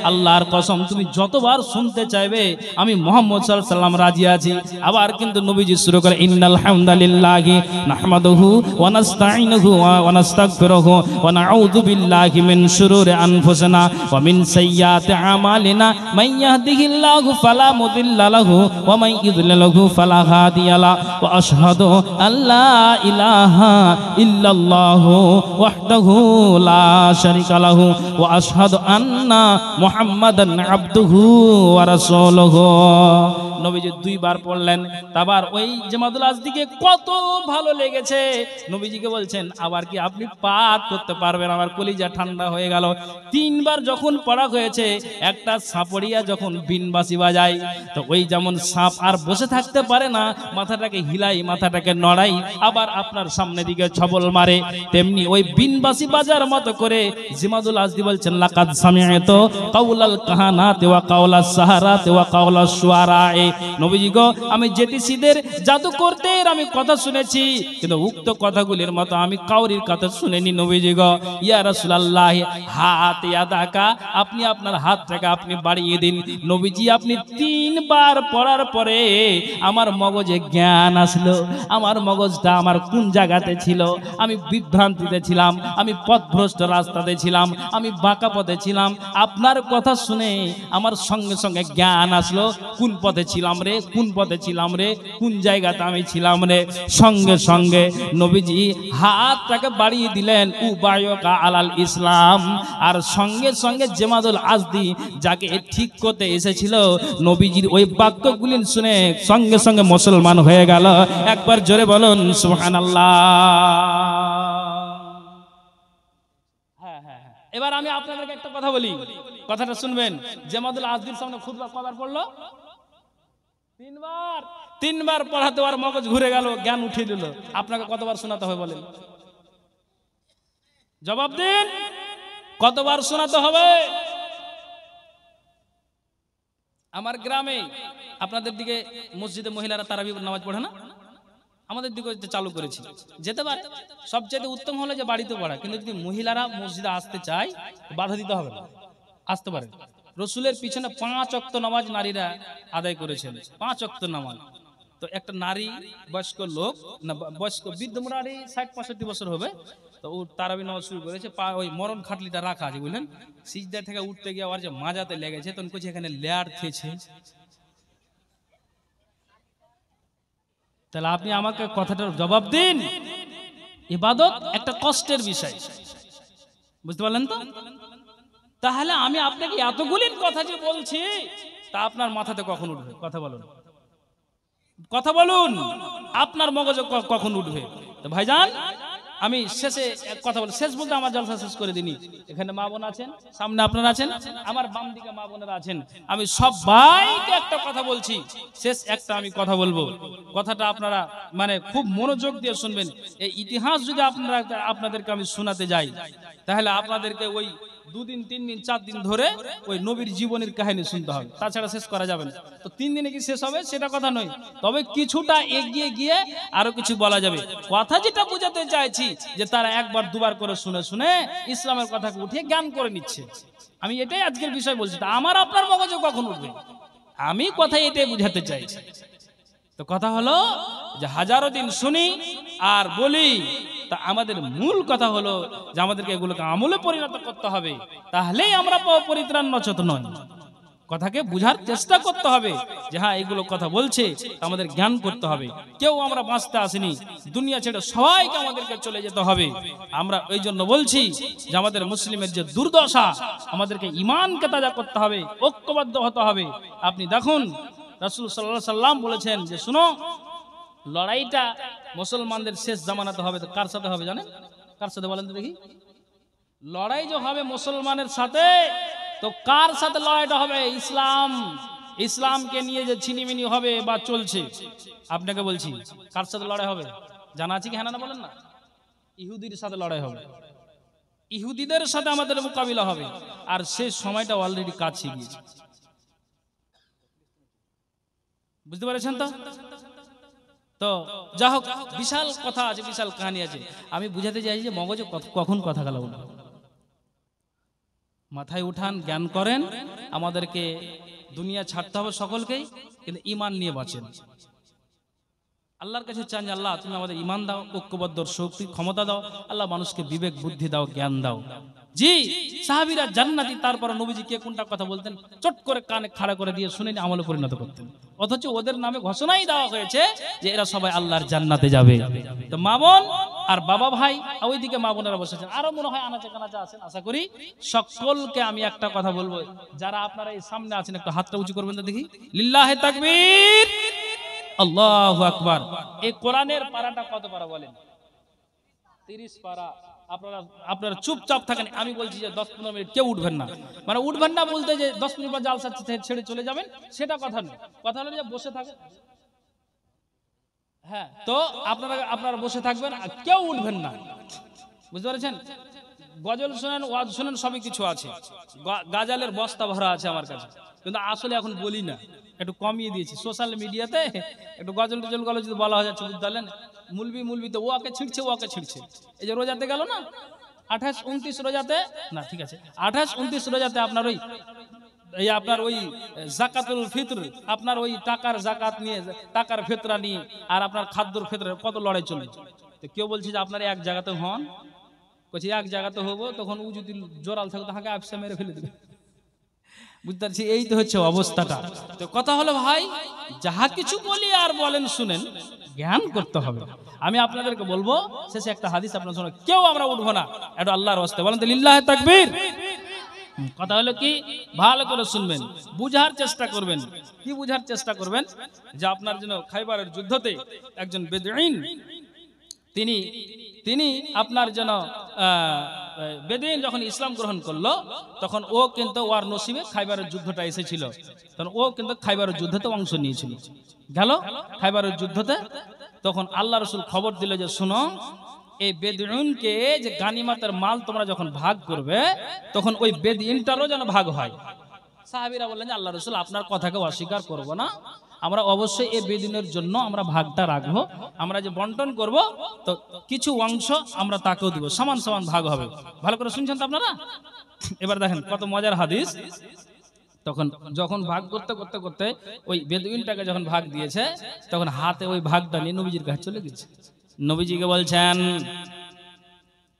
আল্লাহর কসম তুমি যতবার শুনতে চাইবে আমি মুহাম্মদ সাল্লাল্লাহু আলাইহি ওয়াসাল্লাম রাজি আছি। আবার কিন্তু নবীজি শুরু করে ইন্নাল হামদালিল্লাহি নাহমাদুহু ওয়া নাস্তাঈনুহু ওয়া নাস্তাগফিরুহু ওয়া নাউযু বিল্লাহি মিন শুরুরি আনফুসিনা ওয়া মিন সাইয়্যাতি আমালিনা মান ইয়াহদিহিল্লাহু ফালা মুদিল্লা লাহু ওয়া মান ইউদ্লিলহু ফালা হাদিয়া লাহু ওয়া আশহাদু আল্লা ইলাহা ইল্লাল্লাহু ওয়াহদাহু লা শারীকা লাহু ওয়া আশহাদু আন্না মুহাম্মাদান আবদুহু ওয়া রাসূলুহু। নবীজি দুইবার পড়লেন। তারপর ওই জেমাদুল আজদিকে কত ভালো লেগেছে, নবীজিকে বলছেন আবার কি আপনি পাঠ করতে পারবেন? আমার কলিজা ঠান্ডা হয়ে গেল। তিনবার যখন পড়া হয়েছে, একটা সাপড়িয়া যখন বিনবাসি বাজায়, তো ওই যেমন সাপ আর বসে থাকতে পারে না, মাথাটাকে হিলাই, মাথাটাকে নড়াই, আবার আপনার সামনে দিকে ছবল মারে, তেমনি ওই বিনবাসি বাজার মতো করে জেমাদুল আজদি বলছেন লাকাদ সামিআতু কাওলাল কাহানাতি ওয়া কাওলাস সাহারাতি ওয়া কাওলাস শুআরা'i নবীজি গো, আমি জেটিসিদের জাদু করতে আমি কথা শুনেছি, কিন্তু উক্ত কথাগুলির মতো আমি কাউরির কথা শুনিনি নবীজি গো। ইয়া রাসূলুল্লাহ, হাত ইয়াদাকা, আপনি আপনার হাতটাকে আপনি বাড়িয়ে দিন। নবীজি আপনি 3 বার পড়ার পরে আমার মগজে জ্ঞান আসলো। আমার মগজটা আমার কোন জায়গাতে ছিল, আমি বিভ্রান্তিতে ছিলাম, আমি পথভ্রষ্ট রাস্তাতে ছিলাম, আমি বাঁকা পথে ছিলাম। আপনার কথা শুনে আমার সঙ্গে সঙ্গে জ্ঞান আসলো, কোন পথে ছিলাম রে, কোন পথে ছিলাম রে, কোন জায়গাতে আমি ছিলাম রে। সঙ্গে সঙ্গে নবীজি হাতটাকে বাড়িয়ে দিলেন, উবায়কা আলাল ইসলাম। আর সঙ্গে সঙ্গে জেমাদুল আজদি যাকে ঠিক করতে এসেছিল, নবীজির ওই বাক্যগুলি শুনে সঙ্গে সঙ্গে মুসলমান হয়ে গেল। একবার জোরে বলুন সুবহানাল্লাহ। হ্যাঁ হ্যাঁ হ্যাঁ, এবার আমি আপনাদেরকে একটা কথা বলি, কথাটা শুনবেন। জেমাদুল আজদির সামনে খুতবা কবার পড়লো? 3 বার। 3 বার পড়াতে আর মগজ ঘুরে গেল, জ্ঞান উঠিয়ে দিল। আপনাকে কতবার শোনাতে হবে বলেন? জবাব দিন, কতবার শোনাতে হবে? আমার গ্রামে, আপনাদের দিকে মসজিদে মহিলারা তারাবি নামাজ পড়ে না? আমাদের দিকে চালু করেছি, যেতে পারে। সবচেয়ে উত্তম হলো যে বাড়িতে পড়া, কিন্তু যদি মহিলারা মসজিদে আসতে চায় বাধা দিতে হবে না, আসতে পারে। রসুলের পিছনে 5 ওয়াক্ত নামাজ নারীরা আদায় করেছেন, 5 ওয়াক্ত নামাজ। তো একটা নারী, বয়স্ক লোক না, বয়স্ক বৃদ্ধ মোটামুটি 60-65 বছর হবে, তো ও তারাবি নামাজ শুরু করেছে। ওই মরণ খাটলিটা রাখা আছে বুঝলেন, সিজদা থেকে উঠতে গিয়ে আবার যে মাজাতে লেগেছে, তখন কিছু এখানে লেয়ার থেছে। তাহলে আপনি আমাকে কথাটার জবাব দিন। ইবাদত একটা কষ্টের বিষয়, বুঝতে পারলেন তো? তাহলে আমি আপনাকে এতগুলির কথা যে বলছি, তা আপনার মাথাতে কখন উঠবে? কথা বলুন, কথা বলুন, আপনার মগজে কখন উঠবে? তো ভাইজান, আমি শেষে এক কথা বলি, শেষ বলতে আমার জলসা শেষ করে দিনি। এখানে মা বোন আছেন, সামনে আপনারা আছেন, আমার বাম দিকে মা বোনেরা আছেন। আমি সবাইকে একটা কথা বলছি, শেষ একটা আমি কথা বলবো। কথাটা আপনারা মানে খুব মনোযোগ দিয়ে শুনবেন। এই ইতিহাস যদি আপনাদেরকে আমি শোনাতে যাই, তাহলে আপনাদেরকে ওই 2 দিন 3 দিন 4 দিন ধরে ওই নবীর জীবনের কাহিনী শুনতে হবে, তাছাড়া শেষ করা যাবে না। তো 3 দিনে কি শেষ হবে সেটা কথা নয়, তবে কিছুটা এগিয়ে গিয়ে আরো কিছু বলা যাবে। কথা যেটা বোঝাতে চাইছি, যে তারা একবার দুবার করে শুনে শুনে ইসলামের কথাকে উঠিয়ে জ্ঞান করে নিচ্ছে। আমি এটাই আজকের বিষয় বলছি। তা আমার আপনার মগজে কখন উঠবে? আমি কথা এটাই বুঝাতে চাইছি। তো কথা হলো যে হাজারো দিন শুনি আর বলি, তা আমাদের মূল কথা হলো যে আমাদেরকে এগুলোকে আমলে পরিণত করতে হবে, তাহলেই আমরা পরিত্রাণ নচেত নয়। কথাকে বুঝার চেষ্টা করতে হবে যে হ্যাঁ এগুলো কথা বলছে, আমাদের জ্ঞান করতে হবে। কেউ আমরা বাঁচতে আসিনি, দুনিয়া ছেড়ে সবাইকে আমাদেরকে চলে যেতে হবে। আমরা ওই জন্য বলছি যে আমাদের মুসলিমের যে দুর্দশা, আমাদেরকে ঈমানকে তাজা করতে হবে, ঐক্যবদ্ধ হতে হবে। আপনি দেখুন, রাসূল সাল্লাল্লাহু আলাইহি সাল্লাম বলেছেন যে শুনো, লড়াইটা মুসলমানদের শেষ জামানাতে হবে। তো কার সাথে হবে জানেন? কার সাথে বলেন তো দেখি? লড়াই যে হবে মুসলমানের সাথে, তো কার সাথে লড়াইটা হবে? ইসলাম, ইসলামকে নিয়ে যে ছিনিমিনি হবে বা চলছে, আপনাকে বলছি কার সাথে লড়াই হবে জানা আছে কি? হ্যাঁ না বলেন না? ইহুদির সাথে লড়াই হবে, ইহুদিদের সাথে আমাদের মোকাবিলা হবে। আর সেই সময়টা অলরেডি কাছে গিয়েছে, বুঝতে পেরেছেন তো? তো যা হোক, বিশাল কথা আছে, বিশাল কাহিনী আছে। আমি বুঝাতে চাই যে মগজে কখন কথা গেল মাথায় উঠান, জ্ঞান করেন। আমাদেরকে দুনিয়া ছাড়তে হবে সকলকেই, কিন্তু ঈমান নিয়ে বাঁচেন। আল্লাহর কাছে চান যে আল্লাহ তুমি আমাদের ঈমান দাও, ঐক্যবদ্ধ শক্তি ক্ষমতা দাও। আল্লাহ মানুষকে বিবেক বুদ্ধি দাও, জ্ঞান দাও। জি, সাহাবীরা জান্নাতি, তারপর নবীজি কে কোনটা কথা বলতেন চট করে কানে খাড়া করে দিয়ে শুনে আমলে পরিণত করতেন। অথচ ওদের নামে ঘোষণাই দেওয়া হয়েছে যে এরা সবাই আল্লাহর জান্নাতে যাবে। তো মা বোন আর বাবা ভাই, ওইদিকে মা বোনেরা বসেছেন, আরো মনে হয় আনাচে কানাচে আছেন। আশা করি সকলকে আমি একটা কথা বলবো, যারা আপনারা এই সামনে আছেন একটু হাতটা উঁচু করবেন তো দেখি। লিল্লাহে তাকবীর, আল্লাহু আকবার। এই কোরআনের পারাটা কত পারা বলেন? 30 পারা। আপনারা চুপচাপ থাকেন। আমি বলছি যে 10-15 মিনিট কেউ উঠবেন না। মানে উঠবেন না বলতে যে 10 মিনিট পর জালসা ছেড়ে চলে যাবেন সেটা কথা নয়। কথা হলো যে বসে থাকেন। হ্যাঁ, তো আপনারা বসে থাকবেন, কেউ উঠবেন না, বুঝতে পেরেছেন? গজল শোনেন, ওয়াজ শোনেন, সবই কিছু আছে। গাজালের বস্তা ভরা আছে আমার কাছে। কিন্তু আসলে এখন বলি না, একটু কমিয়ে দিয়েছি। সোশ্যাল মিডিয়াতে একটু গজল টজল গলো যদি বলা হয়ে যাচ্ছে, বুঝতে পারলেন, মুলবিতে ওকে ছিঁড়ছে ওকে ছিঁড়ছে। এই যে রোজাতে গেল না, 28, 29 রোজাতে, না ঠিক আছে, 28, 29 রোজাতে আপনার ওই জাকাতুল ফিতর, আপনার ওই টাকার জাকাত নিয়ে, টাকার ফিতরা নিয়ে আর আপনার খাদ্যর ফিতরা কত লড়াই চলেছে। তো কেউ বলছে যে আপনার এক জায়গাতে হন, বলছি এক জায়গাতে হবো, তখন ও যদি জোরাল থাকে তাকে আপসা মেরে ফেলে দেবে, বুঝতে পারছি। এই তো হচ্ছে অবস্থাটা। তো কথা হলো ভাই, যাহা কিছু বলি আর বলেন শুনেন, জ্ঞান করতে হবে। আমি আপনাদেরকে বলবো শেষে একটা হাদিস আপনার শুনে, কেউ আমরা উঠবো না, একটু আল্লাহর ওয়াস্তে বলেন তো লিল্লাহে তাকবীর। কথা হলো কি, ভালো করে শুনবেন, বুঝার চেষ্টা করবেন। কি বুঝার চেষ্টা করবেন? যে আপনার জন্য খাইবারের যুদ্ধতে একজন বেদুইন, তিনি আপনার যেন বেদুইন যখন ইসলাম গ্রহণ করলো, তখন ও কিন্তু ওর নসিবে খাইবারের যুদ্ধটা এসেছিল, তখন ও কিন্তু খাইবারের যুদ্ধতে অংশ নিয়েছিল। গেল খাইবারের যুদ্ধতে, তখন আল্লাহ রাসূল খবর দিল যে শোনো, এই বেদুইনকে যে গানিমাতের মাল তোমরা যখন ভাগ করবে, তখন ওই বেদুইনটারও যেন ভাগ হয়। সাহাবীরা বললেন যে আল্লাহ রাসূল, আপনার কথাকে অস্বীকার করব না, আমরা অবশ্যই এই বেদুইনের জন্য আমরা ভাগটা রাখবো, আমরা যে বন্টন করব তো কিছু অংশ আমরা তাকেও দিব, সমান সমান ভাগ হবে। ভালো করে শুনছেন তো আপনারা? এবার দেখেন কত মজার হাদিস। তখন যখন ভাগ করতে করতে করতে ওই বেদুইনটাকে যখন ভাগ দিয়েছে, তখন হাতে ওই ভাগটা নিয়ে নবীজির কাছে চলে গেছে। নবীজিকে বলছেন,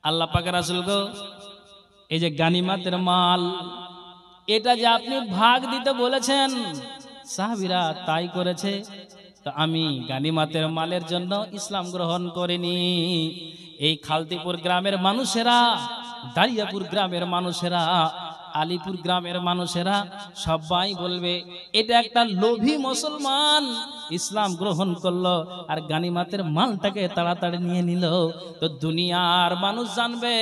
আল্লাহ পাকের রাসূল গো, এই যে গানিমাতের মাল, এটা যে আপনি ভাগ দিতে বলেছেন, সাহাবীরা তাই করেছে, তো আমি গানিমাতের মালের জন্য ইসলাম গ্রহণ করিনি। এই খালতিপুর গ্রামের মানুষেরা, দারিয়াপুর গ্রামের মানুষেরা, আলিপুর গ্রামের মানুষেরা সবাই বলবে এটা একটা লোভী মুসলমান ইসলাম গ্রহণ করলো আর গানিমাতের মালটাকে তাড়াতাড়ি নিয়ে নিল। তো দুনিয়ার মানুষ জানবে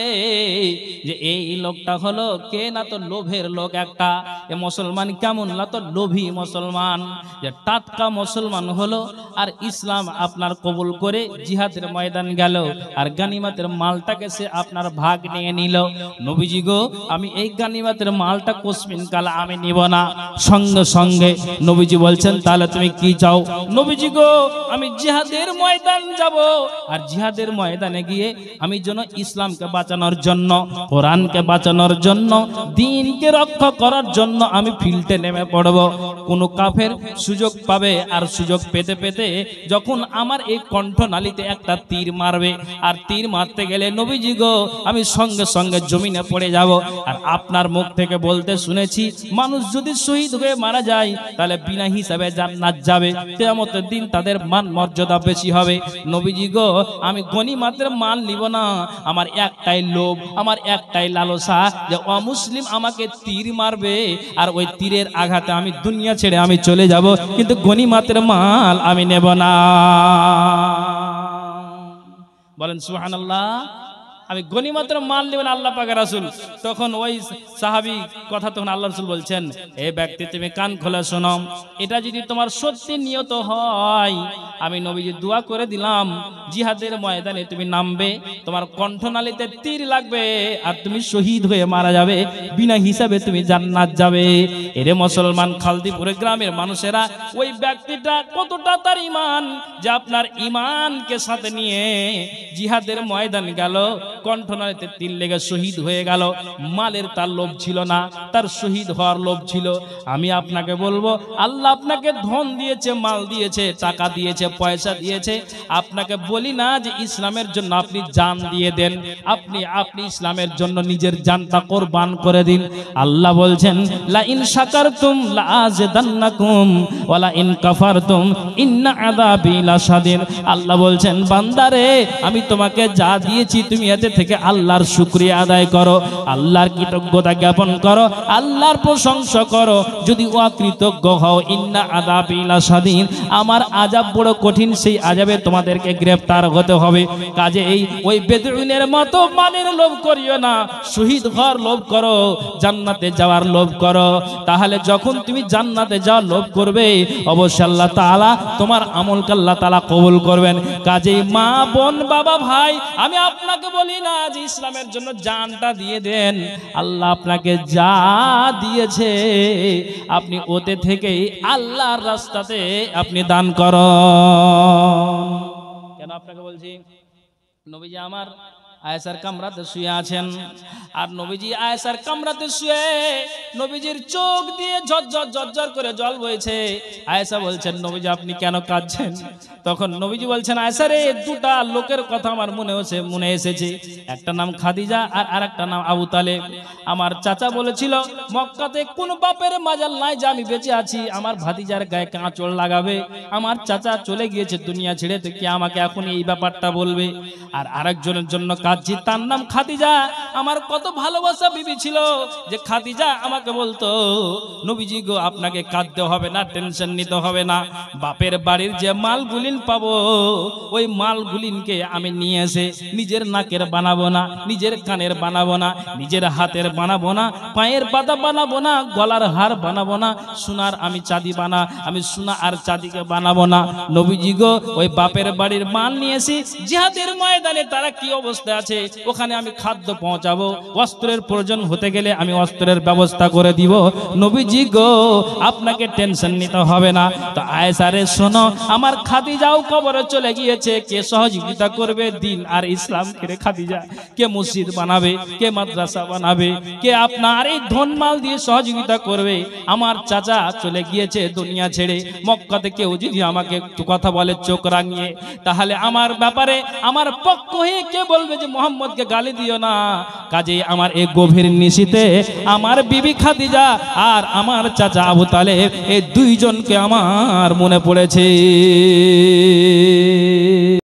যে এই লোকটা হলো কে, না তো লোভের লোক একটা। এ মুসলমান কেমন, না তো লোভী মুসলমান, যে টাটকা মুসলমান হলো আর ইসলাম আপনার কবুল করে জিহাদের ময়দান গেল আর গানিমাতের মালটাকে সে আপনার ভাগ নিয়ে নিল। নবীজি গো, আমি এই গানিমাতের মালটা কোসমিন কালা আমি নিব না। সঙ্গে সঙ্গে নবীজি বলছেন, তাহলে তুমি কি চাও? নবীজি গো, আমি জিহাদের ময়দান যাব আর জিহাদের ময়দানে গিয়ে আমি যেন ইসলামকে বাঁচানোর জন্য, কোরআনকে বাঁচানোর জন্য, দ্বীনকে রক্ষা করার জন্য আমি ফিল্ডে নেমে পড়ব। কোন কাফের সুযোগ পাবে আর সুযোগ পেতে পেতে যখন আমার এই কণ্ঠনালীতে একটা তীর মারবে আর তীর মারতে গেলে নবীজি গো আমি সঙ্গে সঙ্গে জমিনে পড়ে যাব। আর আপনার মুখ থেকে বলতে শুনেছি, মানুষ যদি শহীদ হয়ে মারা যায় তাহলে বিনা হিসাবে জান্নাত যাবে, কিয়ামতের দিন তাদের মান মর্যাদা বেশি হবে। নবীজি গো, আমি গনিমতের মাল নিব না, আমার একটাই লোভ, আমার একটাই লালসা যে অমুসলিম আমাকে তীর মারবে আর ওই তীরের আঘাতে আমি দুনিয়া ছেড়ে আমি চলে যাব, কিন্তু গনিমতের মাল আমি নেব না। বলেন সুবহানাল্লাহ। আমি গনিমতের মাল নেবেন আল্লাহ পাকের রাসূল। তখন ওই সাহাবী কথা, তখন আল্লাহ রাসূল বলছেন, এ ব্যক্তি তুমি কান খোলা শোনো, এটা যদি তোমার সত্যি নিয়ত হয়, আমি নবীজি দোয়া করে দিলাম, জিহাদের ময়দানে তুমি নামবে, তোমার কণ্ঠনালীতে তীর লাগবে আর তুমি শহীদ হয়ে মারা যাবে, বিনা হিসাবে তুমি জান্নাত যাবে। এরে মুসলমান, খালদিপুরের গ্রামের মানুষেরা, ওই ব্যক্তিটা কতটা তার ঈমান যে আপনার ঈমানকে সাথে নিয়ে জিহাদের ময়দান গেল, কণ্ঠনালীতে তীর লেগে শহীদ হয়ে গেল। মালের তার লোভ ছিল না, তার শহীদ হওয়ার লোভ ছিল। আমি আপনাকে বলবো, আল্লাহ আপনাকে ধন দিয়েছে, মাল দিয়েছে, টাকা দিয়েছে, পয়সা দিয়েছে, আপনাকে বলি না যে ইসলামের জন্য আপনি জান দিয়ে দেন, আপনি ইসলামের জন্য নিজের জানটা কুরবান করে দিন। আল্লাহ বলছেন, লা ইন শাকারতুম লা আযিদান্নাকুম ওয়া লা ইন কাফারতুম ইন্না আযাবি লাশাদীদ। আল্লাহ বলছেন, বান্দারে আমি তোমাকে যা দিয়েছি তুমি এতে থেকে আল্লাহর শুকরিয়া আদায় করো, আল্লাহর কৃতজ্ঞতা জ্ঞাপন করো, আল্লাহর প্রশংসা করো। যদি অকৃতজ্ঞ হও, ইন্না আযাবি লাশাদীদ, আমার আযাব বড় কঠিন, সেই আযাবে তোমাদেরকে গ্রেফতার হতে হবে। কাজেই ওই বেদুইনের মতো মানের লোভ করিও না, শহীদ হওয়ার লোভ করো, জান্নাতে যাওয়ার লোভ করো। তাহলে যখন তুমি জান্নাতে যাওয়ার লোভ করবে, অবশ্যই আল্লাহ তাআলা তোমার আমলকে আল্লাহ তাআলা কবুল করবেন। কাজেই মা, বোন, বাবা, ভাই, আমি আপনাকে বলি না যে ইসলামের জন্য জানটা দিয়ে দেন, আল্লাহ আপনাকে যা দিয়েছে আপনি ওতে থেকেই আল্লাহর রাস্তাতে আপনি দান করুন। কেন আপনাকে বলছি, নবীজি আমার আয়েশার কামরাতে শুয়ে আছেন, আর নবীজি আয়েশার কামরাতে শুয়ে নবীজির চোখ দিয়ে ঝরঝর ঝরঝর করে জল বইছে। আয়েশা বলছেন, নবীজি আপনি কেন কাঁদছেন? তখন নবীজি বলছেন, আয়েশা রে, দুটা লোকের কথা আমার মনে এসেছে, একটা নাম খাদিজা আর আরেকটা নাম আবু তালেব। আমার চাচা বলেছিল মক্কাতে কোন বাপের মাজাল নাই যে আমি বেঁচে আছি আমার ভাতিজার গায়ে কাঁচড় লাগাবে। আমার চাচা চলে গিয়েছে দুনিয়া ছেড়ে, তো কি আমাকে এখন এই ব্যাপারটা বলবে? আর আরেকজনের জন্য কাঁদছি, তার নাম খাদিজা। আমার কত ভালোবাসা বিবি ছিল যে খাদিজা আমাকে বলতো, নবীজি গো আপনাকে কাঁদতে হবে না, টেনশন নিতে হবে না, বাপের বাড়ির যে মালগুলিন পাবো ওই মালগুলিনকে আমি নিয়ে এসে নিজের নাকের বানাবো না, নিজের কানের বানাবো না, নিজের হাতের বানাবো না, পায়ের পাতা বানাবো না, গলার হার বানাবো না, সোনার আমি চাঁদি আমি সোনা আর চাঁদিকে বানাবো না। নবীজি গো ওই বাপের বাড়ির মাল নিয়ে এসে জিহাদের ময়দানে তারা কি অবস্থা আছে ওখানে আমি খাদ্য পৌঁছাবো, অস্ত্রের প্রয়োজন হতে গেলে আমি অস্ত্রের ব্যবস্থা করে দিব। নবীজি গো আপনাকে টেনশন নিতে হবে না। তো আয়েশা রে শোনো, আমার খাদিজাও কবরে চলে গিয়েছে, কে সহযোগিতা করবে দিন আর ইসলাম কে? খাদিজা কে মসজিদ বানাবে, কে মাদ্রাসা বানাবে, কে আপনার এই ধনমাল দিয়ে সহযোগিতা করবে? আমার চাচা চলে গিয়েছে দুনিয়া ছেড়ে, মক্কাতে কেউ যদি আমাকে একটু কথা বলে চোখ রাঙিয়ে, তাহলে আমার ব্যাপারে আমার পক্ষ হয়ে কে বলবে যে মোহাম্মদকে গালি দিও না? কাজে আমার এই গভীর নিশীতে আমার বিবি খাদিজা আর আমার চাচা আবু তালেব এই দুইজনকে আমার মনে পড়েছে।